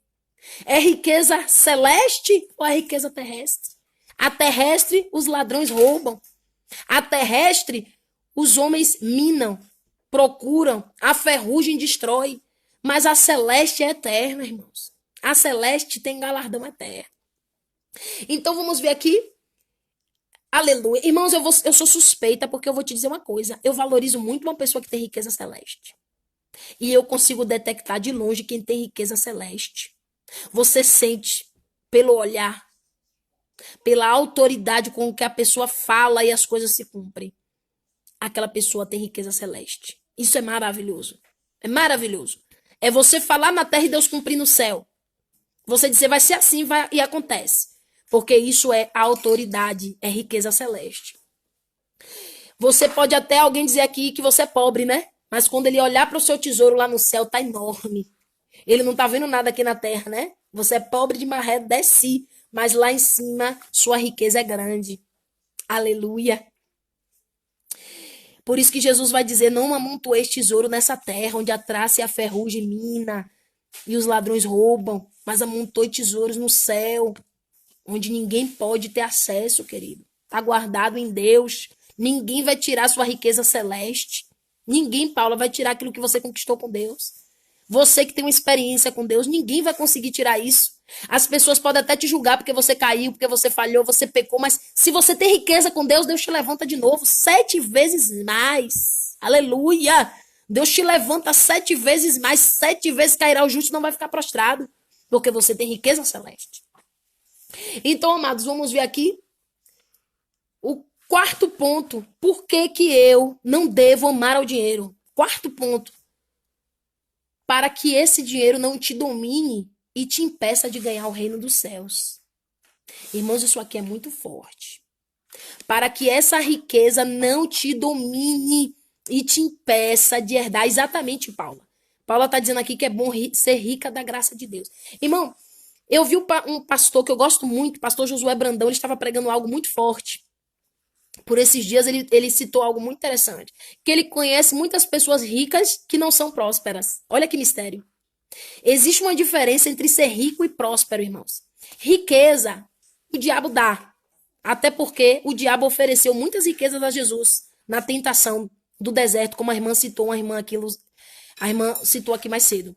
É riqueza celeste ou é riqueza terrestre? A terrestre, os ladrões roubam. A terrestre, os homens minam, procuram, a ferrugem destrói. Mas a celeste é eterna, irmãos. A celeste tem galardão eterno. Então vamos ver aqui. Aleluia. Irmãos, eu sou suspeita porque eu vou te dizer uma coisa. Eu valorizo muito uma pessoa que tem riqueza celeste. E eu consigo detectar de longe quem tem riqueza celeste. Você sente pelo olhar, pela autoridade com que a pessoa fala e as coisas se cumprem. Aquela pessoa tem riqueza celeste. Isso é maravilhoso. É maravilhoso. É você falar na terra e Deus cumprir no céu. Você dizer vai ser assim e acontece. Porque isso é autoridade, é riqueza celeste. Você pode até alguém dizer aqui que você é pobre, né? Mas quando ele olhar para o seu tesouro lá no céu, tá enorme. Ele não tá vendo nada aqui na terra, né? Você é pobre de maré, desce, mas lá em cima sua riqueza é grande. Aleluia. Por isso que Jesus vai dizer, não amontoeis tesouro nessa terra, onde a traça e a ferrugem mina, e os ladrões roubam, mas amontoe tesouros no céu, onde ninguém pode ter acesso, querido. Tá guardado em Deus. Ninguém vai tirar sua riqueza celeste. Ninguém, Paula, vai tirar aquilo que você conquistou com Deus. Você que tem uma experiência com Deus, ninguém vai conseguir tirar isso. As pessoas podem até te julgar porque você caiu, porque você falhou, você pecou, mas se você tem riqueza com Deus, Deus te levanta de novo 7 vezes mais. Aleluia! Deus te levanta 7 vezes mais, 7 vezes cairá o justo e não vai ficar prostrado, porque você tem riqueza celeste. Então, amados, vamos ver aqui o quarto ponto. Por que que eu não devo amar ao dinheiro? Quarto ponto. Para que esse dinheiro não te domine e te impeça de ganhar o reino dos céus. Irmãos, isso aqui é muito forte. Para que essa riqueza não te domine e te impeça de herdar. Exatamente, Paula. Paula está dizendo aqui que é bom ser rica da graça de Deus. Irmão, eu vi um pastor que eu gosto muito, pastor Josué Brandão, ele estava pregando algo muito forte. Por esses dias ele citou algo muito interessante, que ele conhece muitas pessoas ricas que não são prósperas. Olha que mistério. Existe uma diferença entre ser rico e próspero, irmãos. Riqueza, o diabo dá. Até porque o diabo ofereceu muitas riquezas a Jesus na tentação do deserto, como a irmã citou, a irmã citou aqui mais cedo.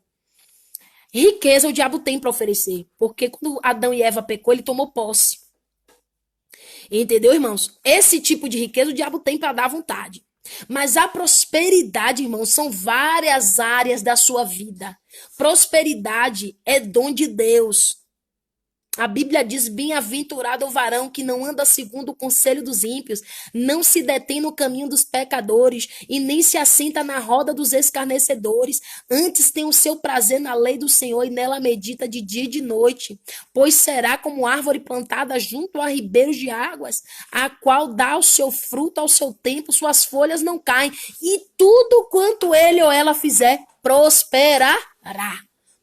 Riqueza o diabo tem para oferecer, porque quando Adão e Eva pecou, ele tomou posse. Entendeu, irmãos? Esse tipo de riqueza o diabo tem para dar à vontade. Mas a prosperidade, irmãos, são várias áreas da sua vida. Prosperidade é dom de Deus. A Bíblia diz, bem-aventurado o varão que não anda segundo o conselho dos ímpios, não se detém no caminho dos pecadores e nem se assenta na roda dos escarnecedores. Antes tem o seu prazer na lei do Senhor e nela medita de dia e de noite. Pois será como árvore plantada junto a ribeiros de águas, a qual dá o seu fruto ao seu tempo, suas folhas não caem, e tudo quanto ele ou ela fizer prosperará.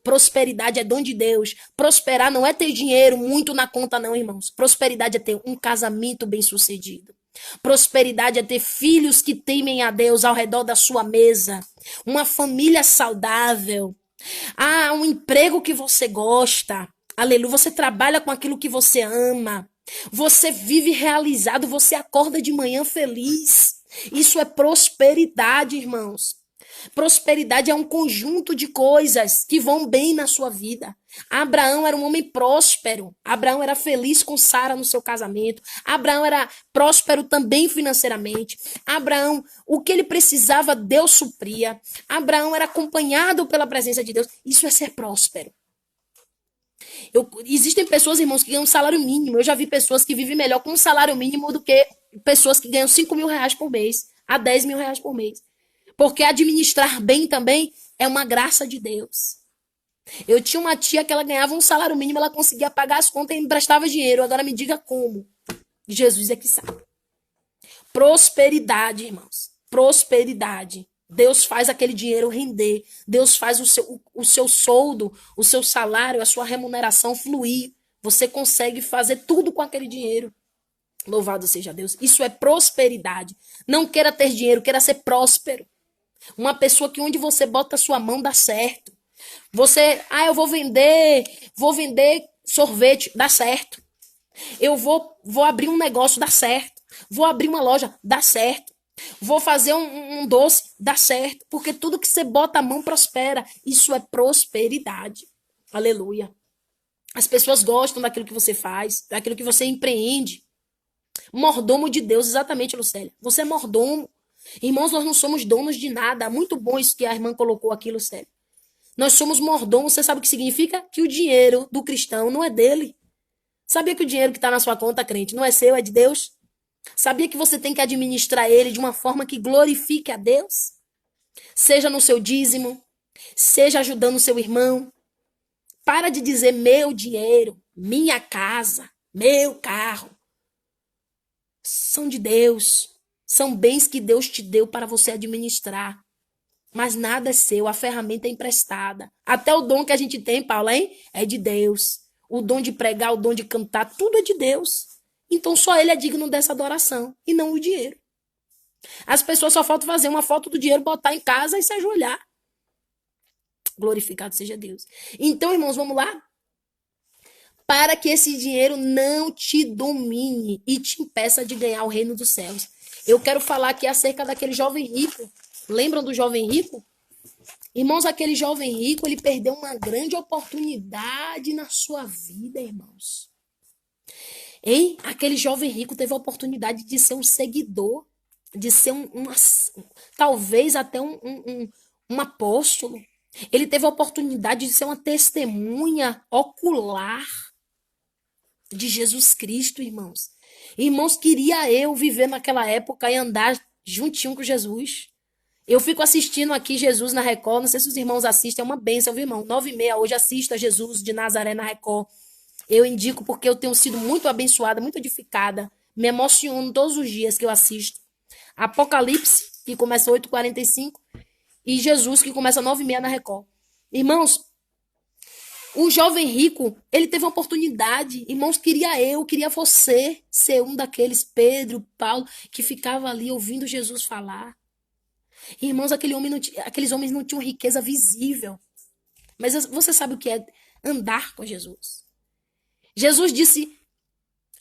Prosperidade é dom de Deus. Prosperar não é ter dinheiro muito na conta, não, irmãos. Prosperidade é ter um casamento bem-sucedido. Prosperidade é ter filhos que temem a Deus ao redor da sua mesa. Uma família saudável. Um emprego que você gosta. Aleluia. Você trabalha com aquilo que você ama. Você vive realizado. Você acorda de manhã feliz. Isso é prosperidade, irmãos. Prosperidade é um conjunto de coisas que vão bem na sua vida. Abraão era um homem próspero. Abraão era feliz com Sara no seu casamento. Abraão era próspero também financeiramente. Abraão, o que ele precisava, Deus supria. Abraão era acompanhado pela presença de Deus. Isso é ser próspero. Existem pessoas, irmãos, que ganham um salário mínimo. Eu já vi pessoas que vivem melhor com um salário mínimo do que pessoas que ganham 5 mil reais por mês, a 10 mil reais por mês. Porque administrar bem também é uma graça de Deus. Eu tinha uma tia que ela ganhava um salário mínimo, ela conseguia pagar as contas e me emprestava dinheiro. Agora me diga como. Jesus é que sabe. Prosperidade, irmãos. Prosperidade. Deus faz aquele dinheiro render. Deus faz o seu soldo, o seu salário, a sua remuneração fluir. Você consegue fazer tudo com aquele dinheiro. Louvado seja Deus. Isso é prosperidade. Não queira ter dinheiro, queira ser próspero. Uma pessoa que onde você bota a sua mão dá certo. Eu vou vender sorvete, dá certo. Eu vou abrir um negócio, dá certo. Vou abrir uma loja, dá certo. Vou fazer um doce, dá certo. Porque tudo que você bota a mão prospera. Isso é prosperidade. Aleluia. As pessoas gostam daquilo que você faz, daquilo que você empreende. Mordomo de Deus, exatamente, Lucélia. Você é mordomo. Irmãos, nós não somos donos de nada. Muito bom isso que a irmã colocou aqui, Lucélia. Nós somos mordomos. Você sabe o que significa? Que o dinheiro do cristão não é dele. Sabia que o dinheiro que está na sua conta, crente, não é seu, é de Deus? Sabia que você tem que administrar ele de uma forma que glorifique a Deus? Seja no seu dízimo, seja ajudando o seu irmão. Para de dizer meu dinheiro, minha casa, meu carro. São de Deus. São bens que Deus te deu para você administrar. Mas nada é seu, a ferramenta é emprestada. Até o dom que a gente tem, Paula, hein? É de Deus. O dom de pregar, o dom de cantar, tudo é de Deus. Então só ele é digno dessa adoração e não o dinheiro. As pessoas só faltam fazer uma foto do dinheiro, botar em casa e se ajoelhar. Glorificado seja Deus. Então, irmãos, vamos lá? Para que esse dinheiro não te domine e te impeça de ganhar o reino dos céus. Eu quero falar aqui acerca daquele jovem rico. Lembram do jovem rico? Irmãos, aquele jovem rico, ele perdeu uma grande oportunidade na sua vida, irmãos. Hein? Aquele jovem rico teve a oportunidade de ser um seguidor, de ser talvez até um apóstolo. Ele teve a oportunidade de ser uma testemunha ocular de Jesus Cristo, irmãos. Irmãos, queria eu viver naquela época e andar juntinho com Jesus. Eu fico assistindo aqui Jesus na Record, não sei se os irmãos assistem, é uma bênção, viu, irmão? 9h30 hoje assista Jesus de Nazaré na Record. Eu indico porque eu tenho sido muito abençoada, muito edificada. Me emociono todos os dias que eu assisto. Apocalipse, que começa 8h45, e Jesus, que começa 9h30 na Record. Irmãos, o jovem rico, ele teve uma oportunidade. Irmãos, queria você ser um daqueles, Pedro, Paulo, que ficava ali ouvindo Jesus falar. Irmãos, aqueles homens não tinham riqueza visível. Mas você sabe o que é andar com Jesus? Jesus disse,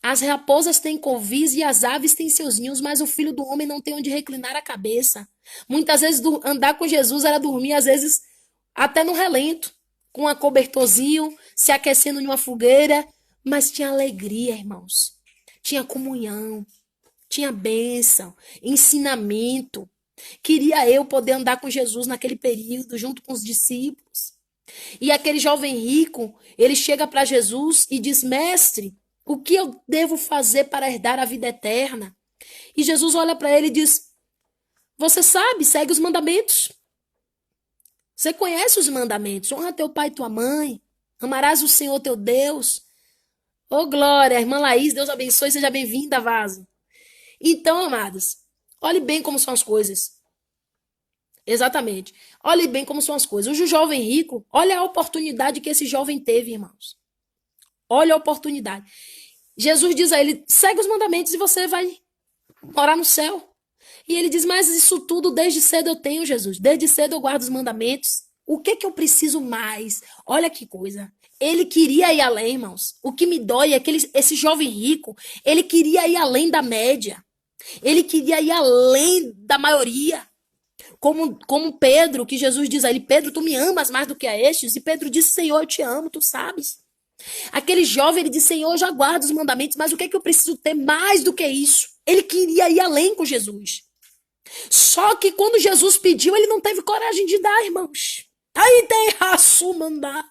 as raposas têm covis e as aves têm seus ninhos, mas o filho do homem não tem onde reclinar a cabeça. Muitas vezes andar com Jesus era dormir, às vezes até no relento, com um cobertorzinho, se aquecendo em uma fogueira, mas tinha alegria, irmãos. Tinha comunhão, tinha bênção, ensinamento. Queria eu poder andar com Jesus naquele período, junto com os discípulos. E aquele jovem rico, ele chega para Jesus e diz, mestre, o que eu devo fazer para herdar a vida eterna? E Jesus olha para ele e diz, você sabe, segue os mandamentos. Você conhece os mandamentos, honra teu pai e tua mãe, amarás o Senhor teu Deus. Ô glória, irmã Laís, Deus abençoe, seja bem-vinda, vaso. Então, amados, olhe bem como são as coisas. Exatamente. Olhe bem como são as coisas. O jovem rico, olha a oportunidade que esse jovem teve, irmãos. Olha a oportunidade. Jesus diz a ele, segue os mandamentos e você vai morar no céu. E ele diz, mas isso tudo desde cedo eu tenho, Jesus. Desde cedo eu guardo os mandamentos. O que eu preciso mais? Olha que coisa. Ele queria ir além, irmãos. O que me dói é que esse jovem rico, ele queria ir além da média. Ele queria ir além da maioria. Como Pedro, que Jesus diz a ele, Pedro, tu me amas mais do que a estes? E Pedro disse, Senhor, eu te amo, tu sabes. Aquele jovem, ele disse, Senhor, eu já guardo os mandamentos, mas o que eu preciso ter mais do que isso? Ele queria ir além com Jesus. Só que quando Jesus pediu, ele não teve coragem de dar, irmãos. Aí tem raço mandar.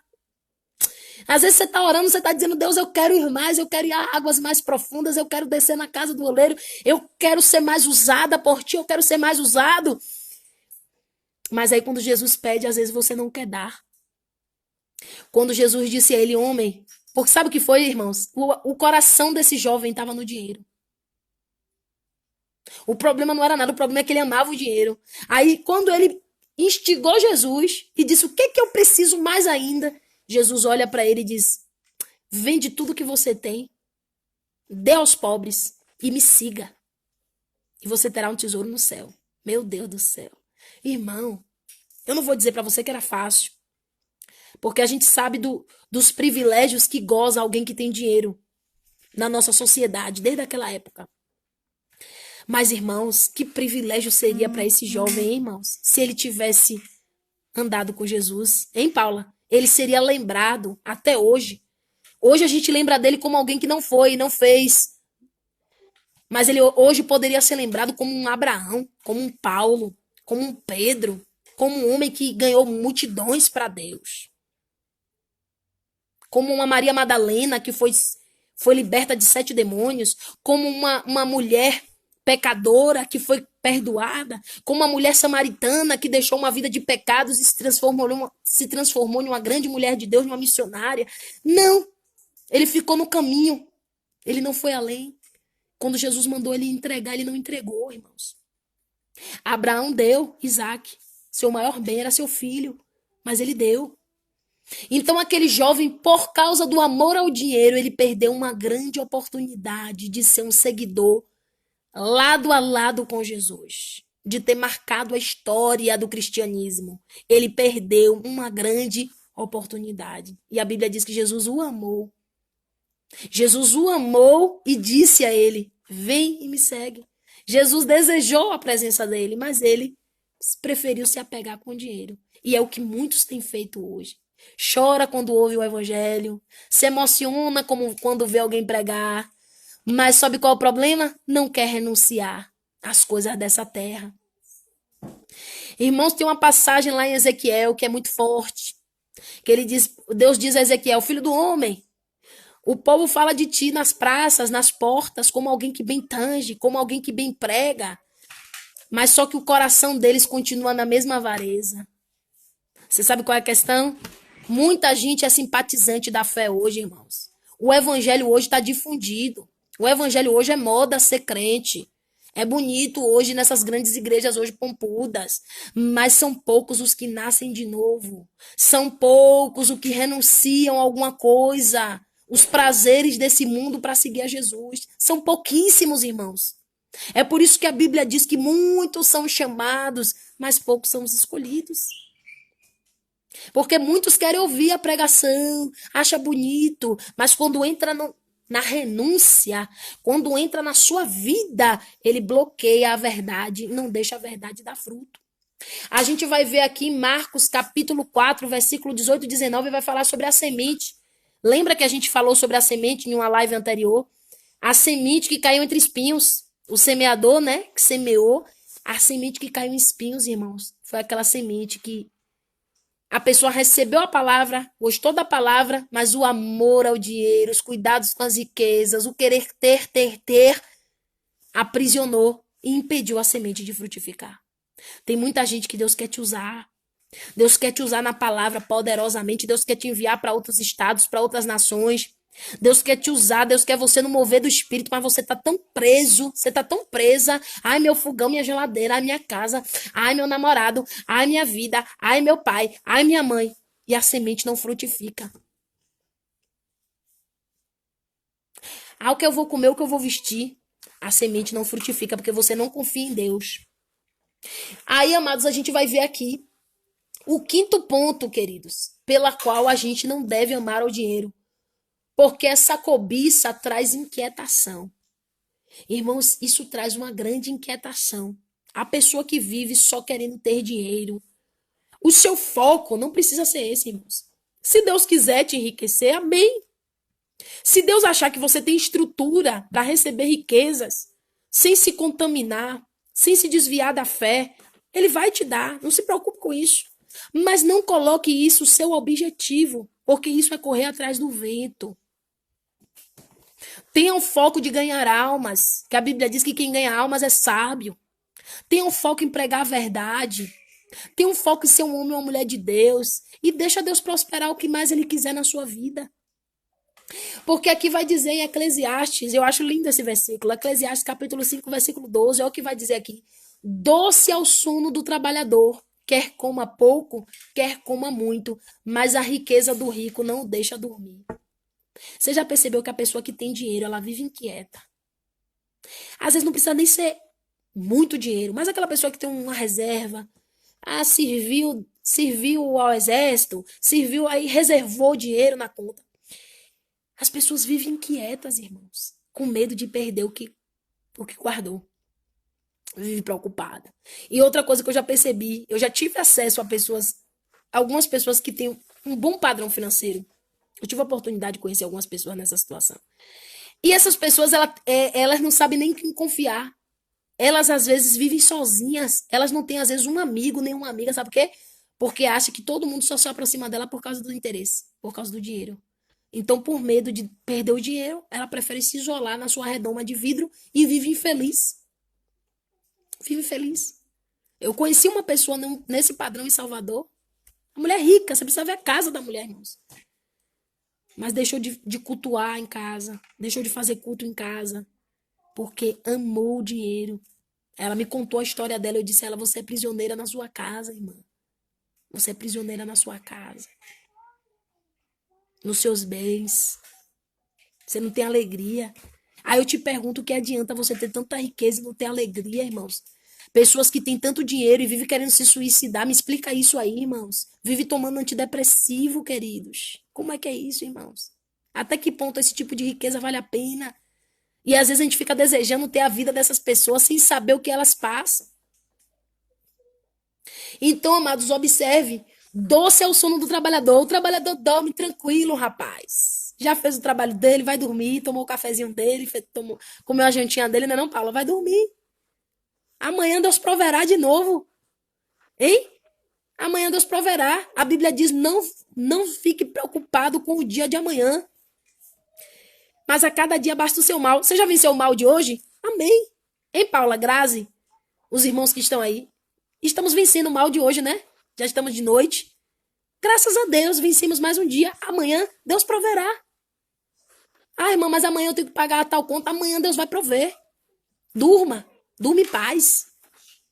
Às vezes você está orando, você está dizendo, Deus, eu quero ir mais, eu quero ir a águas mais profundas, eu quero descer na casa do oleiro, eu quero ser mais usada por ti, eu quero ser mais usado. Mas aí quando Jesus pede, às vezes você não quer dar. Quando Jesus disse a ele, homem, porque sabe o que foi, irmãos? O coração desse jovem estava no dinheiro. O problema não era nada, o problema é que ele amava o dinheiro. Aí quando ele instigou Jesus e disse, o que que eu preciso mais ainda? Jesus olha para ele e diz, vende tudo que você tem, dê aos pobres e me siga. E você terá um tesouro no céu. Meu Deus do céu. Irmão, eu não vou dizer para você que era fácil. Porque a gente sabe dos privilégios que goza alguém que tem dinheiro na nossa sociedade, desde aquela época. Mas, irmãos, que privilégio seria para esse jovem, hein, irmãos? Se ele tivesse andado com Jesus, hein, Paula? Ele seria lembrado até hoje. Hoje a gente lembra dele como alguém que não foi, não fez. Mas ele hoje poderia ser lembrado como um Abraão, como um Paulo, como um Pedro, como um homem que ganhou multidões para Deus. Como uma Maria Madalena que foi liberta de 7 demônios, como uma mulher pecadora que foi perdoada, como uma mulher samaritana que deixou uma vida de pecados e se transformou em uma grande mulher de Deus, uma missionária. Não, ele ficou no caminho, ele não foi além. Quando Jesus mandou ele entregar, ele não entregou, irmãos. Abraão deu Isaac, seu maior bem era seu filho, mas ele deu. Então aquele jovem, por causa do amor ao dinheiro, ele perdeu uma grande oportunidade de ser um seguidor lado a lado com Jesus, de ter marcado a história do cristianismo. Ele perdeu uma grande oportunidade. E a Bíblia diz que Jesus o amou. Jesus o amou e disse a ele, vem e me segue. Jesus desejou a presença dele, mas ele preferiu se apegar com o dinheiro. E é o que muitos têm feito hoje. Chora quando ouve o evangelho, se emociona como quando vê alguém pregar, mas sabe qual é o problema? Não quer renunciar às coisas dessa terra. Irmãos, tem uma passagem lá em Ezequiel que é muito forte, que ele diz, Deus diz a Ezequiel, filho do homem, o povo fala de ti nas praças, nas portas, como alguém que bem tange, como alguém que bem prega, mas só que o coração deles continua na mesma avareza. Você sabe qual é a questão? Muita gente é simpatizante da fé hoje, irmãos. O evangelho hoje está difundido. O evangelho hoje é moda ser crente. É bonito hoje nessas grandes igrejas hoje pompudas. Mas são poucos os que nascem de novo. São poucos os que renunciam a alguma coisa. Os prazeres desse mundo para seguir a Jesus. São pouquíssimos, irmãos. É por isso que a Bíblia diz que muitos são chamados, mas poucos são os escolhidos. Porque muitos querem ouvir a pregação, acha bonito, mas quando entra na renúncia, quando entra na sua vida, ele bloqueia a verdade, não deixa a verdade dar fruto. A gente vai ver aqui em Marcos capítulo 4, versículo 18 e 19, vai falar sobre a semente. Lembra que a gente falou sobre a semente em uma live anterior? A semente que caiu entre espinhos. O semeador, né, que semeou. A semente que caiu em espinhos, irmãos. Foi aquela semente que a pessoa recebeu a palavra, gostou da palavra, mas o amor ao dinheiro, os cuidados com as riquezas, o querer ter, aprisionou e impediu a semente de frutificar. Tem muita gente que Deus quer te usar. Deus quer te usar na palavra poderosamente. Deus quer te enviar para outros estados, para outras nações. Deus quer te usar, Deus quer você no mover do Espírito, mas você tá tão preso, você tá tão presa. Ai, meu fogão, minha geladeira, ai, minha casa, ai, meu namorado, ai, minha vida, ai, meu pai, ai, minha mãe. E a semente não frutifica. Ah, o que eu vou comer, o que eu vou vestir. A semente não frutifica porque você não confia em Deus. Aí, amados, a gente vai ver aqui o quinto ponto, queridos, pela qual a gente não deve amar o dinheiro. Porque essa cobiça traz inquietação. Irmãos, isso traz uma grande inquietação. A pessoa que vive só querendo ter dinheiro. O seu foco não precisa ser esse, irmãos. Se Deus quiser te enriquecer, amém. Se Deus achar que você tem estrutura para receber riquezas, sem se contaminar, sem se desviar da fé, Ele vai te dar. Não se preocupe com isso. Mas não coloque isso seu objetivo, porque isso é correr atrás do vento. Tenha o foco de ganhar almas, que a Bíblia diz que quem ganha almas é sábio. Tenha um foco em pregar a verdade. Tenha um foco em ser um homem ou uma mulher de Deus. E deixa Deus prosperar o que mais Ele quiser na sua vida. Porque aqui vai dizer em Eclesiastes, eu acho lindo esse versículo, Eclesiastes capítulo 5, versículo 12, é o que vai dizer aqui. Doce é o sono do trabalhador, quer coma pouco, quer coma muito, mas a riqueza do rico não o deixa dormir. Você já percebeu que a pessoa que tem dinheiro, ela vive inquieta? Às vezes não precisa nem ser muito dinheiro, mas aquela pessoa que tem uma reserva, serviu ao exército, serviu aí, reservou dinheiro na conta. As pessoas vivem inquietas, irmãos, com medo de perder o que guardou. Vive preocupada. E outra coisa que eu já percebi, eu já tive acesso a algumas pessoas que têm um bom padrão financeiro. Eu tive a oportunidade de conhecer algumas pessoas nessa situação. E essas pessoas, elas não sabem nem quem confiar. Elas, às vezes, vivem sozinhas. Elas não têm, às vezes, um amigo, nem uma amiga. Sabe por quê? Porque acha que todo mundo só se aproxima dela por causa do interesse, por causa do dinheiro. Então, por medo de perder o dinheiro, ela prefere se isolar na sua redoma de vidro e vive infeliz. Vive feliz. Eu conheci uma pessoa nesse padrão em Salvador. Uma mulher rica, você precisa ver a casa da mulher, irmãos. Mas deixou de cultuar em casa, deixou de fazer culto em casa, porque amou o dinheiro. Ela me contou a história dela, eu disse a ela, você é prisioneira na sua casa, irmã. Você é prisioneira na sua casa. Nos seus bens. Você não tem alegria. Aí eu te pergunto, o que adianta você ter tanta riqueza e não ter alegria, irmãos? Pessoas que têm tanto dinheiro e vivem querendo se suicidar, me explica isso aí, irmãos. Vive tomando antidepressivo, queridos. Como é que é isso, irmãos? Até que ponto esse tipo de riqueza vale a pena? E às vezes a gente fica desejando ter a vida dessas pessoas sem saber o que elas passam. Então, amados, observe. Doce é o sono do trabalhador. O trabalhador dorme tranquilo, rapaz. Já fez o trabalho dele, vai dormir, tomou o cafezinho dele, comeu a jantinha dele, não é não, Paula? Vai dormir. Amanhã Deus proverá de novo. Hein? Amanhã Deus proverá. A Bíblia diz, não fique preocupado com o dia de amanhã. Mas a cada dia basta o seu mal. Você já venceu o mal de hoje? Amém. Hein, Paula, Grazi? Os irmãos que estão aí. Estamos vencendo o mal de hoje, né? Já estamos de noite. Graças a Deus, vencemos mais um dia. Amanhã Deus proverá. Ah, irmã, mas amanhã eu tenho que pagar a tal conta. Amanhã Deus vai prover. Durma. Durma em paz.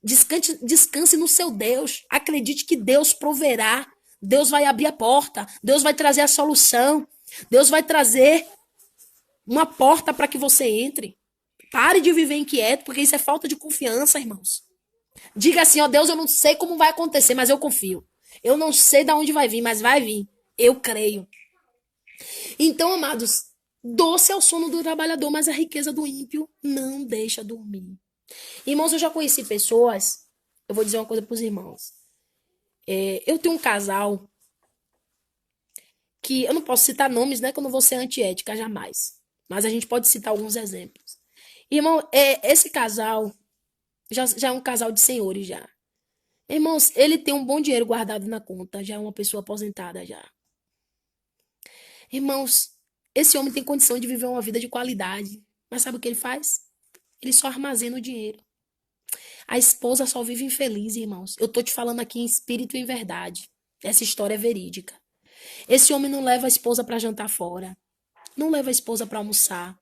Descanse no seu Deus. Acredite que Deus proverá. Deus vai abrir a porta. Deus vai trazer a solução. Deus vai trazer uma porta para que você entre. Pare de viver inquieto, porque isso é falta de confiança, irmãos. Diga assim, ó Deus, eu não sei como vai acontecer, mas eu confio. Eu não sei de onde vai vir, mas vai vir. Eu creio. Então, amados, doce é o sono do trabalhador, mas a riqueza do ímpio não deixa dormir. Irmãos, eu já conheci pessoas, eu vou dizer uma coisa para os irmãos. Eu tenho um casal que, eu não posso citar nomes, né, que eu não vou ser antiética jamais. Mas a gente pode citar alguns exemplos. Irmão, esse casal já é um casal de senhores já. Irmãos, ele tem um bom dinheiro guardado na conta, já é uma pessoa aposentada já. Irmãos, esse homem tem condição de viver uma vida de qualidade. Mas sabe o que ele faz? Ele só armazena o dinheiro. A esposa só vive infeliz, irmãos. Eu tô te falando aqui em espírito e em verdade. Essa história é verídica. Esse homem não leva a esposa para jantar fora. Não leva a esposa para almoçar.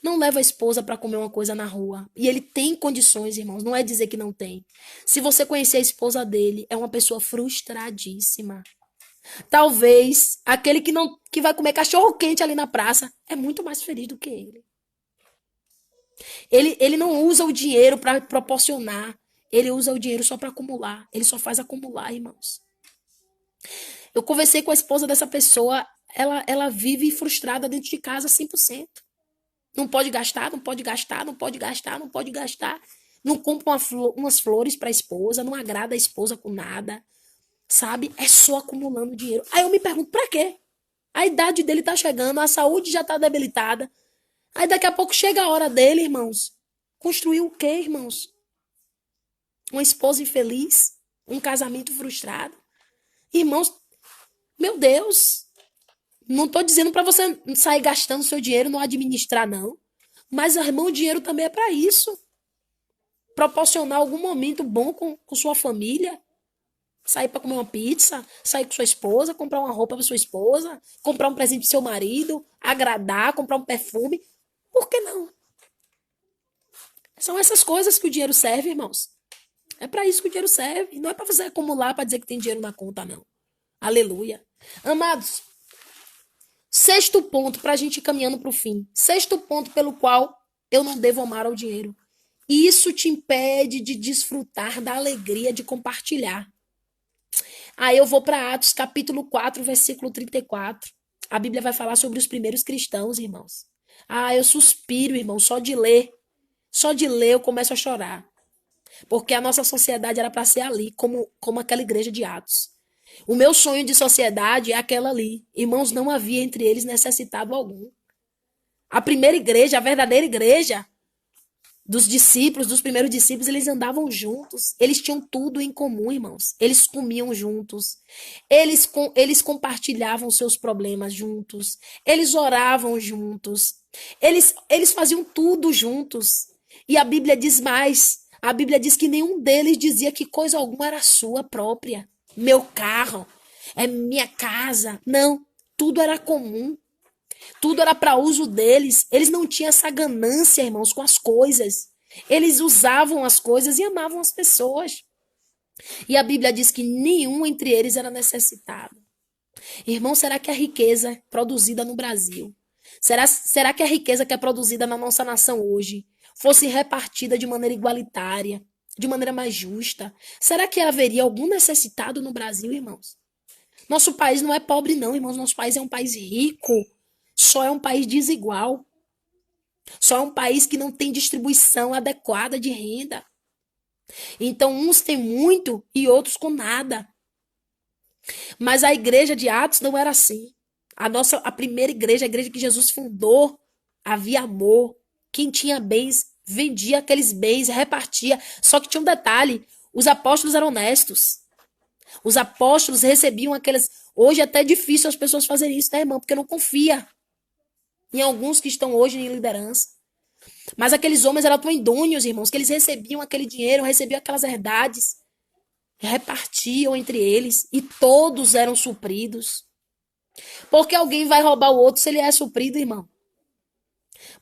Não leva a esposa para comer uma coisa na rua. E ele tem condições, irmãos. Não é dizer que não tem. Se você conhecer a esposa dele, é uma pessoa frustradíssima. Talvez aquele que vai comer cachorro quente ali na praça é muito mais feliz do que ele. Ele não usa o dinheiro para proporcionar. Ele usa o dinheiro só para acumular. Ele só faz acumular, irmãos. Eu conversei com a esposa dessa pessoa. Ela vive frustrada dentro de casa 100%. Não pode gastar, não pode gastar, não pode gastar, não pode gastar. Não compra umas flores para a esposa, não agrada a esposa com nada. Sabe? É só acumulando dinheiro. Aí eu me pergunto, pra quê? A idade dele tá chegando, a saúde já tá debilitada. Aí daqui a pouco chega a hora dele, irmãos. Construir o quê, irmãos? Uma esposa infeliz? Um casamento frustrado? Irmãos, meu Deus, não tô dizendo para você sair gastando seu dinheiro, não administrar, não. Mas, irmão, o dinheiro também é para isso. Proporcionar algum momento bom com sua família. Sair para comer uma pizza, sair com sua esposa, comprar uma roupa para sua esposa, comprar um presente pro seu marido, agradar, comprar um perfume. Por que não? São essas coisas que o dinheiro serve, irmãos. É para isso que o dinheiro serve. Não é para você acumular para dizer que tem dinheiro na conta, não. Aleluia. Amados, sexto ponto para a gente ir caminhando para o fim. Sexto ponto pelo qual eu não devo amar ao dinheiro. Isso te impede de desfrutar da alegria de compartilhar. Aí eu vou para Atos capítulo 4, versículo 34. A Bíblia vai falar sobre os primeiros cristãos, irmãos. Ah, eu suspiro, irmão, só de ler. Só de ler eu começo a chorar. Porque a nossa sociedade era para ser ali, como aquela igreja de Atos. O meu sonho de sociedade é aquela ali. Irmãos, não havia entre eles necessitado algum. A primeira igreja, a verdadeira igreja dos discípulos, dos primeiros discípulos, eles andavam juntos. Eles tinham tudo em comum, irmãos. Eles comiam juntos. Eles compartilhavam seus problemas juntos. Eles oravam juntos. Eles faziam tudo juntos. E a Bíblia diz mais. A Bíblia diz que nenhum deles dizia que coisa alguma era sua própria. Meu carro, é minha casa. Não, tudo era comum. Tudo era para uso deles. Eles não tinham essa ganância, irmãos, com as coisas. Eles usavam as coisas e amavam as pessoas. E a Bíblia diz que nenhum entre eles era necessitado. Irmão, será que a riqueza produzida no Brasil, será que a riqueza que é produzida na nossa nação hoje fosse repartida de maneira igualitária, de maneira mais justa? Será que haveria algum necessitado no Brasil, irmãos? Nosso país não é pobre, não, irmãos. Nosso país é um país rico. Só é um país desigual. Só é um país que não tem distribuição adequada de renda. Então, uns têm muito e outros com nada. Mas a igreja de Atos não era assim. A primeira igreja, a igreja que Jesus fundou, havia amor. Quem tinha bens, vendia aqueles bens, repartia. Só que tinha um detalhe: os apóstolos eram honestos. Os apóstolos recebiam aquelas. Hoje é até difícil as pessoas fazerem isso, né, irmão? Porque não confia em alguns que estão hoje em liderança. Mas aqueles homens eram tão idôneos, irmãos, que eles recebiam aquele dinheiro, recebiam aquelas herdades, repartiam entre eles e todos eram supridos. Porque alguém vai roubar o outro se ele é suprido, irmão?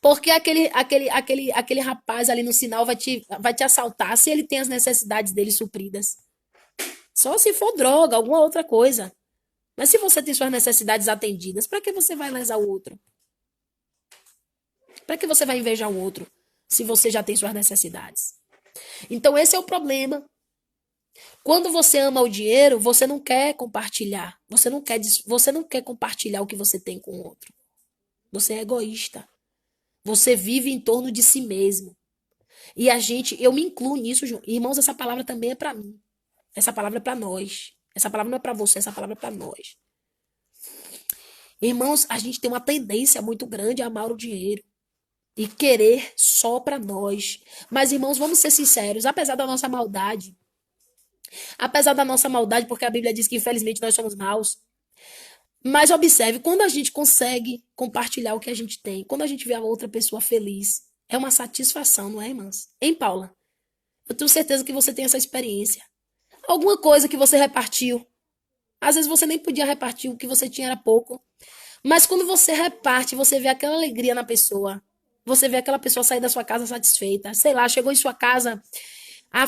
Porque aquele rapaz ali no sinal vai te assaltar se ele tem as necessidades dele supridas. Só se for droga, alguma outra coisa. Mas se você tem suas necessidades atendidas, para que você vai lesar o outro? Para que você vai invejar o outro se você já tem suas necessidades? Então esse é o problema. Quando você ama o dinheiro, você não quer compartilhar. Você não quer compartilhar o que você tem com o outro. Você é egoísta. Você vive em torno de si mesmo. E eu me incluo nisso, irmãos, essa palavra também é para mim. Essa palavra é para nós. Essa palavra não é para você, essa palavra é para nós. Irmãos, a gente tem uma tendência muito grande a amar o dinheiro e querer só para nós. Mas, irmãos, vamos ser sinceros, apesar da nossa maldade, porque a Bíblia diz que infelizmente nós somos maus, mas observe, quando a gente consegue compartilhar o que a gente tem, quando a gente vê a outra pessoa feliz, é uma satisfação, não é, irmãs? Hein, Paula? Eu tenho certeza que você tem essa experiência. Alguma coisa que você repartiu. Às vezes você nem podia repartir, o que você tinha era pouco. Mas quando você reparte, você vê aquela alegria na pessoa. Você vê aquela pessoa sair da sua casa satisfeita. Sei lá, chegou em sua casa,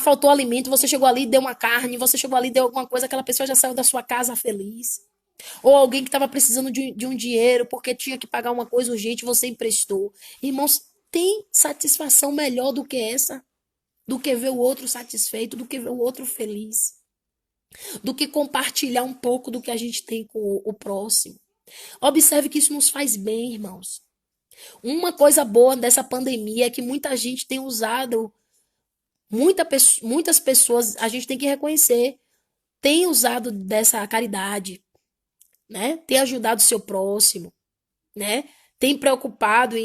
faltou alimento, você chegou ali, deu uma carne, você chegou ali, deu alguma coisa, aquela pessoa já saiu da sua casa feliz. Ou alguém que estava precisando de um dinheiro porque tinha que pagar uma coisa urgente, você emprestou. Irmãos, tem satisfação melhor do que essa? Do que ver o outro satisfeito, do que ver o outro feliz, do que compartilhar um pouco do que a gente tem com o próximo. Observe que isso nos faz bem, irmãos. Uma coisa boa dessa pandemia é que muita gente tem usado, muitas pessoas, a gente tem que reconhecer, tem usado dessa caridade, né? Tem ajudado o seu próximo, né? tem preocupado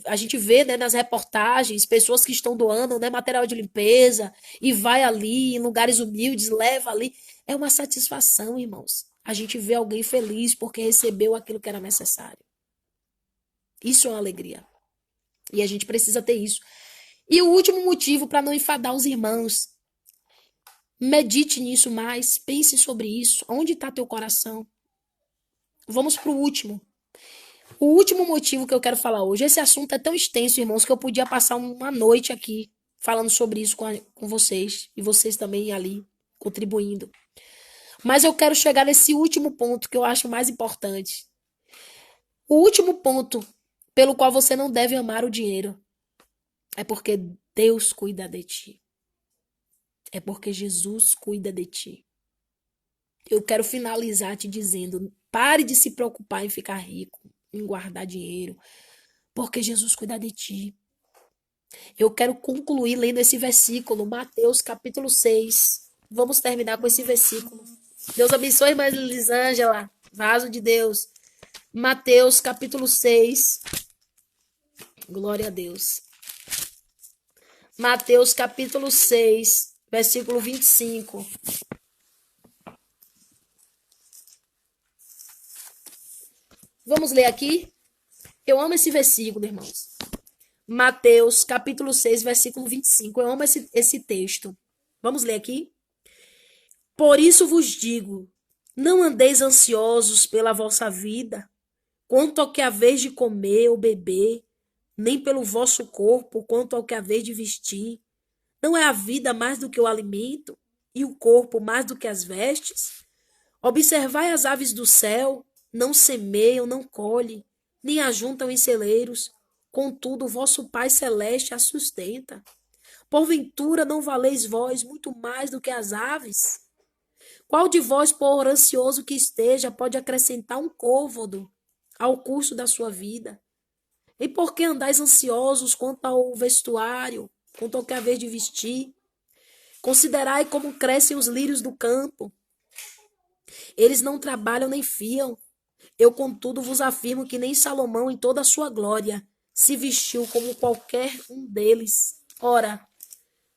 a gente vê, né, nas reportagens pessoas que estão doando, né, material de limpeza e vai ali em lugares humildes, leva ali. É uma satisfação, irmãos. A gente vê alguém feliz porque recebeu aquilo que era necessário. Isso é uma alegria. E a gente precisa ter isso. E o último motivo para não enfadar os irmãos. Medite nisso mais, pense sobre isso. Onde está teu coração? Vamos para o último. O último motivo que eu quero falar hoje. Esse assunto é tão extenso, irmãos, que eu podia passar uma noite aqui falando sobre isso com vocês. E vocês também ali contribuindo. Mas eu quero chegar nesse último ponto que eu acho mais importante. O último ponto pelo qual você não deve amar o dinheiro é porque Deus cuida de ti. É porque Jesus cuida de ti. Eu quero finalizar te dizendo, pare de se preocupar em ficar rico, em guardar dinheiro, porque Jesus cuida de ti. Eu quero concluir lendo esse versículo, Mateus capítulo 6. Vamos terminar com esse versículo. Deus abençoe, irmã Elisângela, vaso de Deus. Mateus capítulo 6. Glória a Deus. Mateus capítulo 6, versículo 25. Vamos ler aqui? Eu amo esse versículo, irmãos. Mateus capítulo 6, versículo 25. Eu amo esse texto. Vamos ler aqui? Por isso vos digo, não andeis ansiosos pela vossa vida, quanto ao que haveis de comer ou beber, nem pelo vosso corpo, quanto ao que haveis de vestir. Não é a vida mais do que o alimento, e o corpo mais do que as vestes? Observai as aves do céu, não semeiam, não colhem, nem ajuntam em celeiros, contudo o vosso Pai Celeste as sustenta. Porventura não valeis vós muito mais do que as aves? Qual de vós, por ansioso que esteja, pode acrescentar um côvado ao curso da sua vida? E por que andais ansiosos quanto ao vestuário, quanto ao que haveis de vestir? Considerai como crescem os lírios do campo. Eles não trabalham nem fiam. Eu, contudo, vos afirmo que nem Salomão, em toda a sua glória, se vestiu como qualquer um deles. Ora,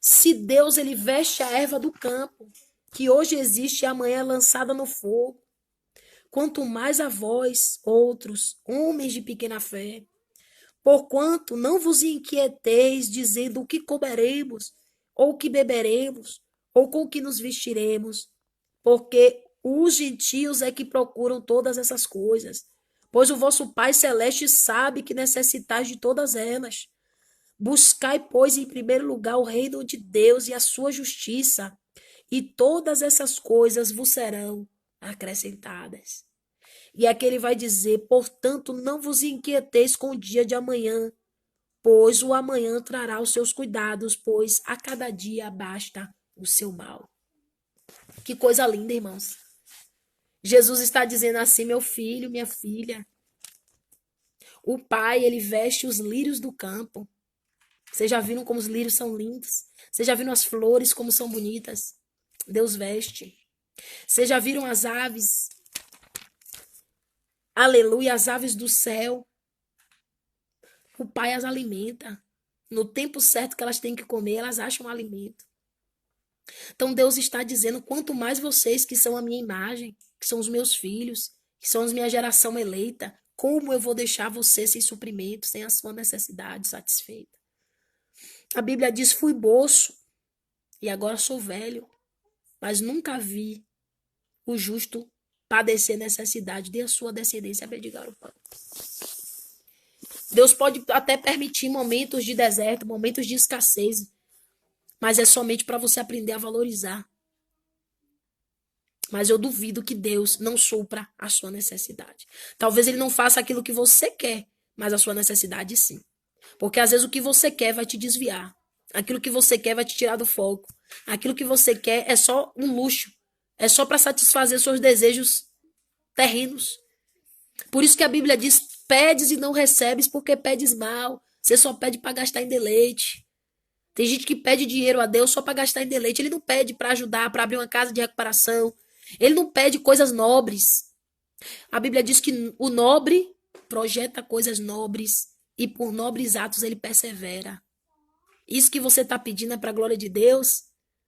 se Deus ele veste a erva do campo, que hoje existe e amanhã é lançada no fogo, quanto mais a vós, outros, homens de pequena fé, porquanto não vos inquieteis dizendo o que comeremos, ou o que beberemos, ou com o que nos vestiremos, porque os gentios é que procuram todas essas coisas, pois o vosso Pai Celeste sabe que necessitais de todas elas. Buscai, pois, em primeiro lugar o reino de Deus e a sua justiça, e todas essas coisas vos serão acrescentadas. E aqui ele vai dizer, portanto, não vos inquieteis com o dia de amanhã, pois o amanhã trará os seus cuidados, pois a cada dia basta o seu mal. Que coisa linda, irmãos. Jesus está dizendo assim, meu filho, minha filha, o Pai, ele veste os lírios do campo. Vocês já viram como os lírios são lindos? Vocês já viram as flores como são bonitas? Deus veste. Vocês já viram as aves? Aleluia, as aves do céu. O Pai as alimenta. No tempo certo que elas têm que comer, elas acham alimento. Então Deus está dizendo, quanto mais vocês que são a minha imagem, que são os meus filhos, que são a minha geração eleita, como eu vou deixar você sem suprimento, sem a sua necessidade satisfeita? A Bíblia diz, fui moço e agora sou velho, mas nunca vi o justo padecer necessidade, de a sua descendência mendigar o pão. Deus pode até permitir momentos de deserto, momentos de escassez, mas é somente para você aprender a valorizar. Mas eu duvido que Deus não supra a sua necessidade. Talvez ele não faça aquilo que você quer, mas a sua necessidade sim. Porque às vezes o que você quer vai te desviar. Aquilo que você quer vai te tirar do foco. Aquilo que você quer é só um luxo. É só para satisfazer seus desejos terrenos. Por isso que a Bíblia diz, pedes e não recebes porque pedes mal. Você só pede para gastar em deleite. Tem gente que pede dinheiro a Deus só para gastar em deleite. Ele não pede para ajudar, para abrir uma casa de recuperação. Ele não pede coisas nobres. A Bíblia diz que o nobre projeta coisas nobres e por nobres atos ele persevera. Isso que você está pedindo é para a glória de Deus?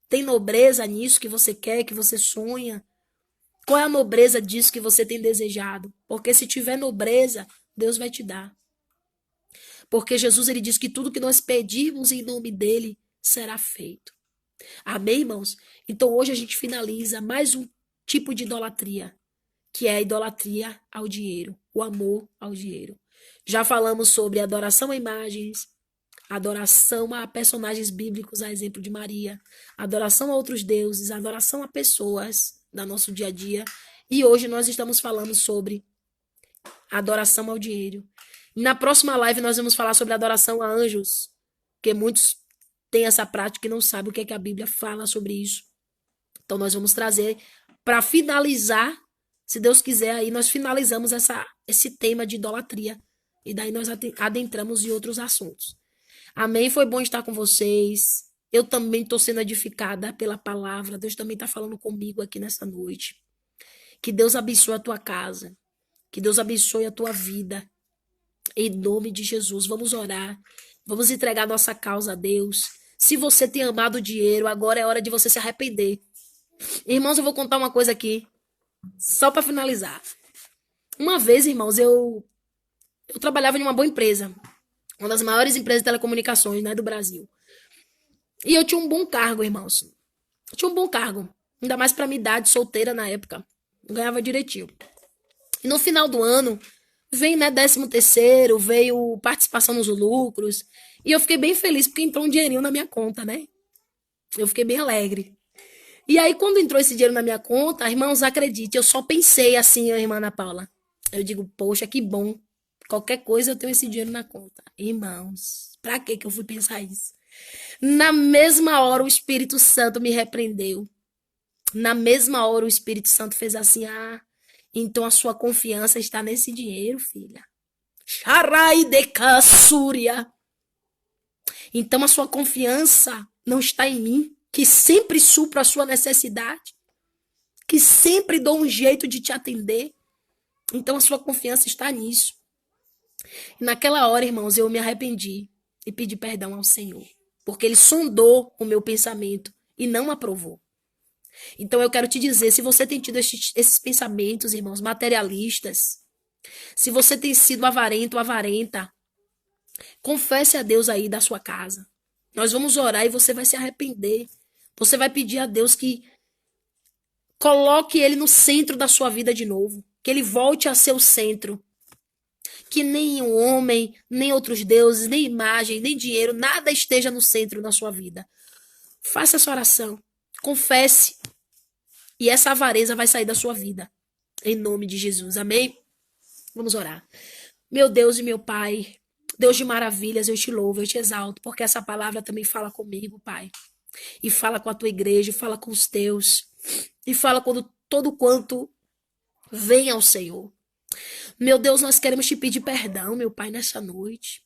Tem nobreza nisso que você quer, que você sonha? Qual é a nobreza disso que você tem desejado? Porque se tiver nobreza, Deus vai te dar. Porque Jesus ele diz que tudo que nós pedirmos em nome dele será feito. Amém, irmãos? Então hoje a gente finaliza mais um tipo de idolatria, que é a idolatria ao dinheiro, o amor ao dinheiro. Já falamos sobre adoração a imagens, adoração a personagens bíblicos, a exemplo de Maria, adoração a outros deuses, adoração a pessoas do nosso dia a dia. E hoje nós estamos falando sobre adoração ao dinheiro. Na próxima live nós vamos falar sobre adoração a anjos, porque muitos têm essa prática e não sabem o que é que a Bíblia fala sobre isso. Então nós vamos trazer para finalizar, se Deus quiser, aí nós finalizamos esse tema de idolatria. E daí nós adentramos em outros assuntos. Amém? Foi bom estar com vocês. Eu também estou sendo edificada pela palavra. Deus também está falando comigo aqui nessa noite. Que Deus abençoe a tua casa. Que Deus abençoe a tua vida. Em nome de Jesus, vamos orar. Vamos entregar nossa causa a Deus. Se você tem amado o dinheiro, agora é hora de você se arrepender. Irmãos, eu vou contar uma coisa aqui, só para finalizar. Uma vez, irmãos, eu trabalhava em uma boa empresa, uma das maiores empresas de telecomunicações, né, do Brasil. E eu tinha um bom cargo, irmãos. Eu tinha um bom cargo, ainda mais para minha idade, solteira na época. Eu ganhava direitinho. E no final do ano, veio, né, 13º, veio participação nos lucros. E eu fiquei bem feliz porque entrou um dinheirinho na minha conta, né? Eu fiquei bem alegre. E aí, quando entrou esse dinheiro na minha conta, irmãos, acredite, eu só pensei assim, irmã Ana Paula. Eu digo, poxa, que bom. Qualquer coisa eu tenho esse dinheiro na conta. Irmãos, pra que eu fui pensar isso? Na mesma hora o Espírito Santo me repreendeu. Na mesma hora o Espírito Santo fez assim, então a sua confiança está nesse dinheiro, filha. Charai de Kassúria. Então a sua confiança não está em mim, que sempre supro a sua necessidade, que sempre dou um jeito de te atender. Então a sua confiança está nisso. E naquela hora, irmãos, eu me arrependi e pedi perdão ao Senhor, porque ele sondou o meu pensamento e não aprovou. Então eu quero te dizer, se você tem tido esses pensamentos, irmãos, materialistas, se você tem sido avarento, avarenta, confesse a Deus aí da sua casa. Nós vamos orar e você vai se arrepender. Você vai pedir a Deus que coloque ele no centro da sua vida de novo, que ele volte a ser o centro. Que nem um homem, nem outros deuses, nem imagem, nem dinheiro, nada esteja no centro da sua vida. Faça essa oração. Confesse. E essa avareza vai sair da sua vida. Em nome de Jesus. Amém? Vamos orar. Meu Deus e meu Pai, Deus de maravilhas, eu te louvo, eu te exalto, porque essa palavra também fala comigo, Pai. E fala com a tua igreja, e fala com os teus. E fala quando todo quanto vem ao Senhor. Meu Deus, nós queremos te pedir perdão, meu Pai, nessa noite.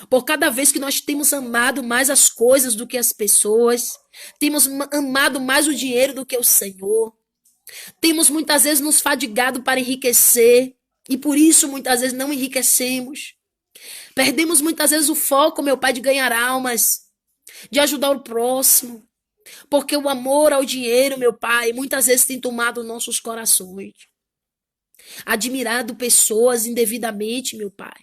Por cada vez que nós temos amado mais as coisas do que as pessoas, temos amado mais o dinheiro do que o Senhor, temos muitas vezes nos fadigado para enriquecer e por isso muitas vezes não enriquecemos. Perdemos muitas vezes o foco, meu Pai, de ganhar almas, de ajudar o próximo, porque o amor ao dinheiro, meu Pai, muitas vezes tem tomado nossos corações. Admirado pessoas indevidamente, meu Pai.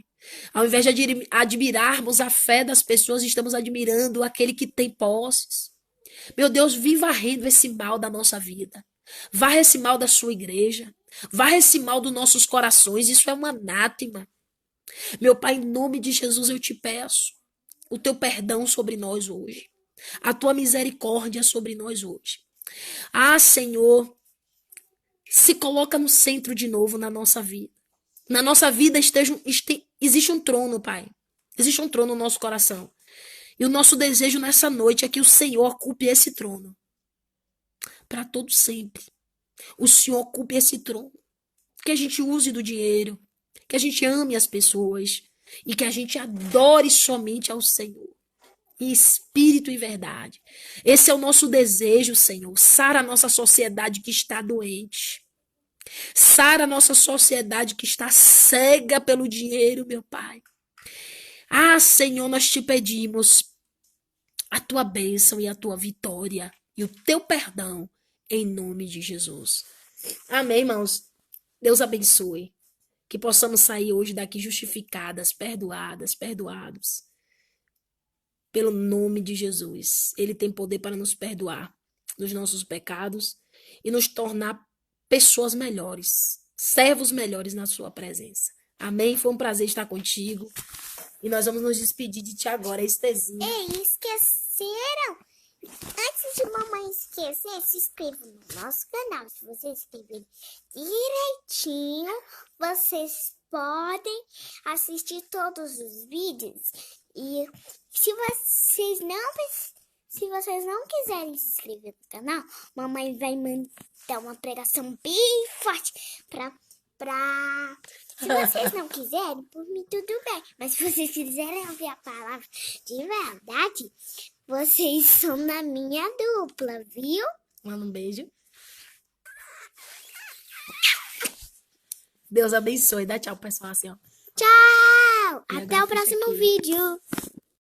Ao invés de admirarmos a fé das pessoas, estamos admirando aquele que tem posses. Meu Deus, vem varrendo esse mal da nossa vida. Varre esse mal da sua igreja. Varre esse mal dos nossos corações. Isso é um anátema. Meu Pai, em nome de Jesus, eu te peço o teu perdão sobre nós hoje. A tua misericórdia sobre nós hoje. Senhor, se coloca no centro de novo na nossa vida. Na nossa vida existe um trono, Pai. Existe um trono no nosso coração. E o nosso desejo nessa noite é que o Senhor ocupe esse trono. Para todo sempre. O Senhor ocupe esse trono. Que a gente use do dinheiro. Que a gente ame as pessoas. E que a gente adore somente ao Senhor. Em espírito e verdade. Esse é o nosso desejo, Senhor. Sara a nossa sociedade que está doente. Sara a nossa sociedade que está cega pelo dinheiro, meu Pai. Ah, Senhor, nós te pedimos a tua bênção e a tua vitória e o teu perdão em nome de Jesus. Amém, irmãos. Deus abençoe. Que possamos sair hoje daqui justificadas, perdoadas, perdoados. Pelo nome de Jesus. Ele tem poder para nos perdoar dos nossos pecados e nos tornar pessoas melhores, servos melhores na sua presença. Amém? Foi um prazer estar contigo. E nós vamos nos despedir de ti agora, Estezinha. Ei, esqueceram? Antes de mamãe esquecer, se inscreva no nosso canal. Se vocês inscreverem direitinho, vocês podem assistir todos os vídeos. E se vocês não quiserem se inscrever no canal, mamãe vai mandar uma pregação bem forte se vocês não quiserem, por mim tudo bem. Mas se vocês quiserem ouvir a palavra de verdade, vocês são na minha dupla, viu? Manda um beijo. Deus abençoe. Dá tchau, pessoal, assim, ó. Tchau! E Até agora o próximo fecha aqui. vídeo.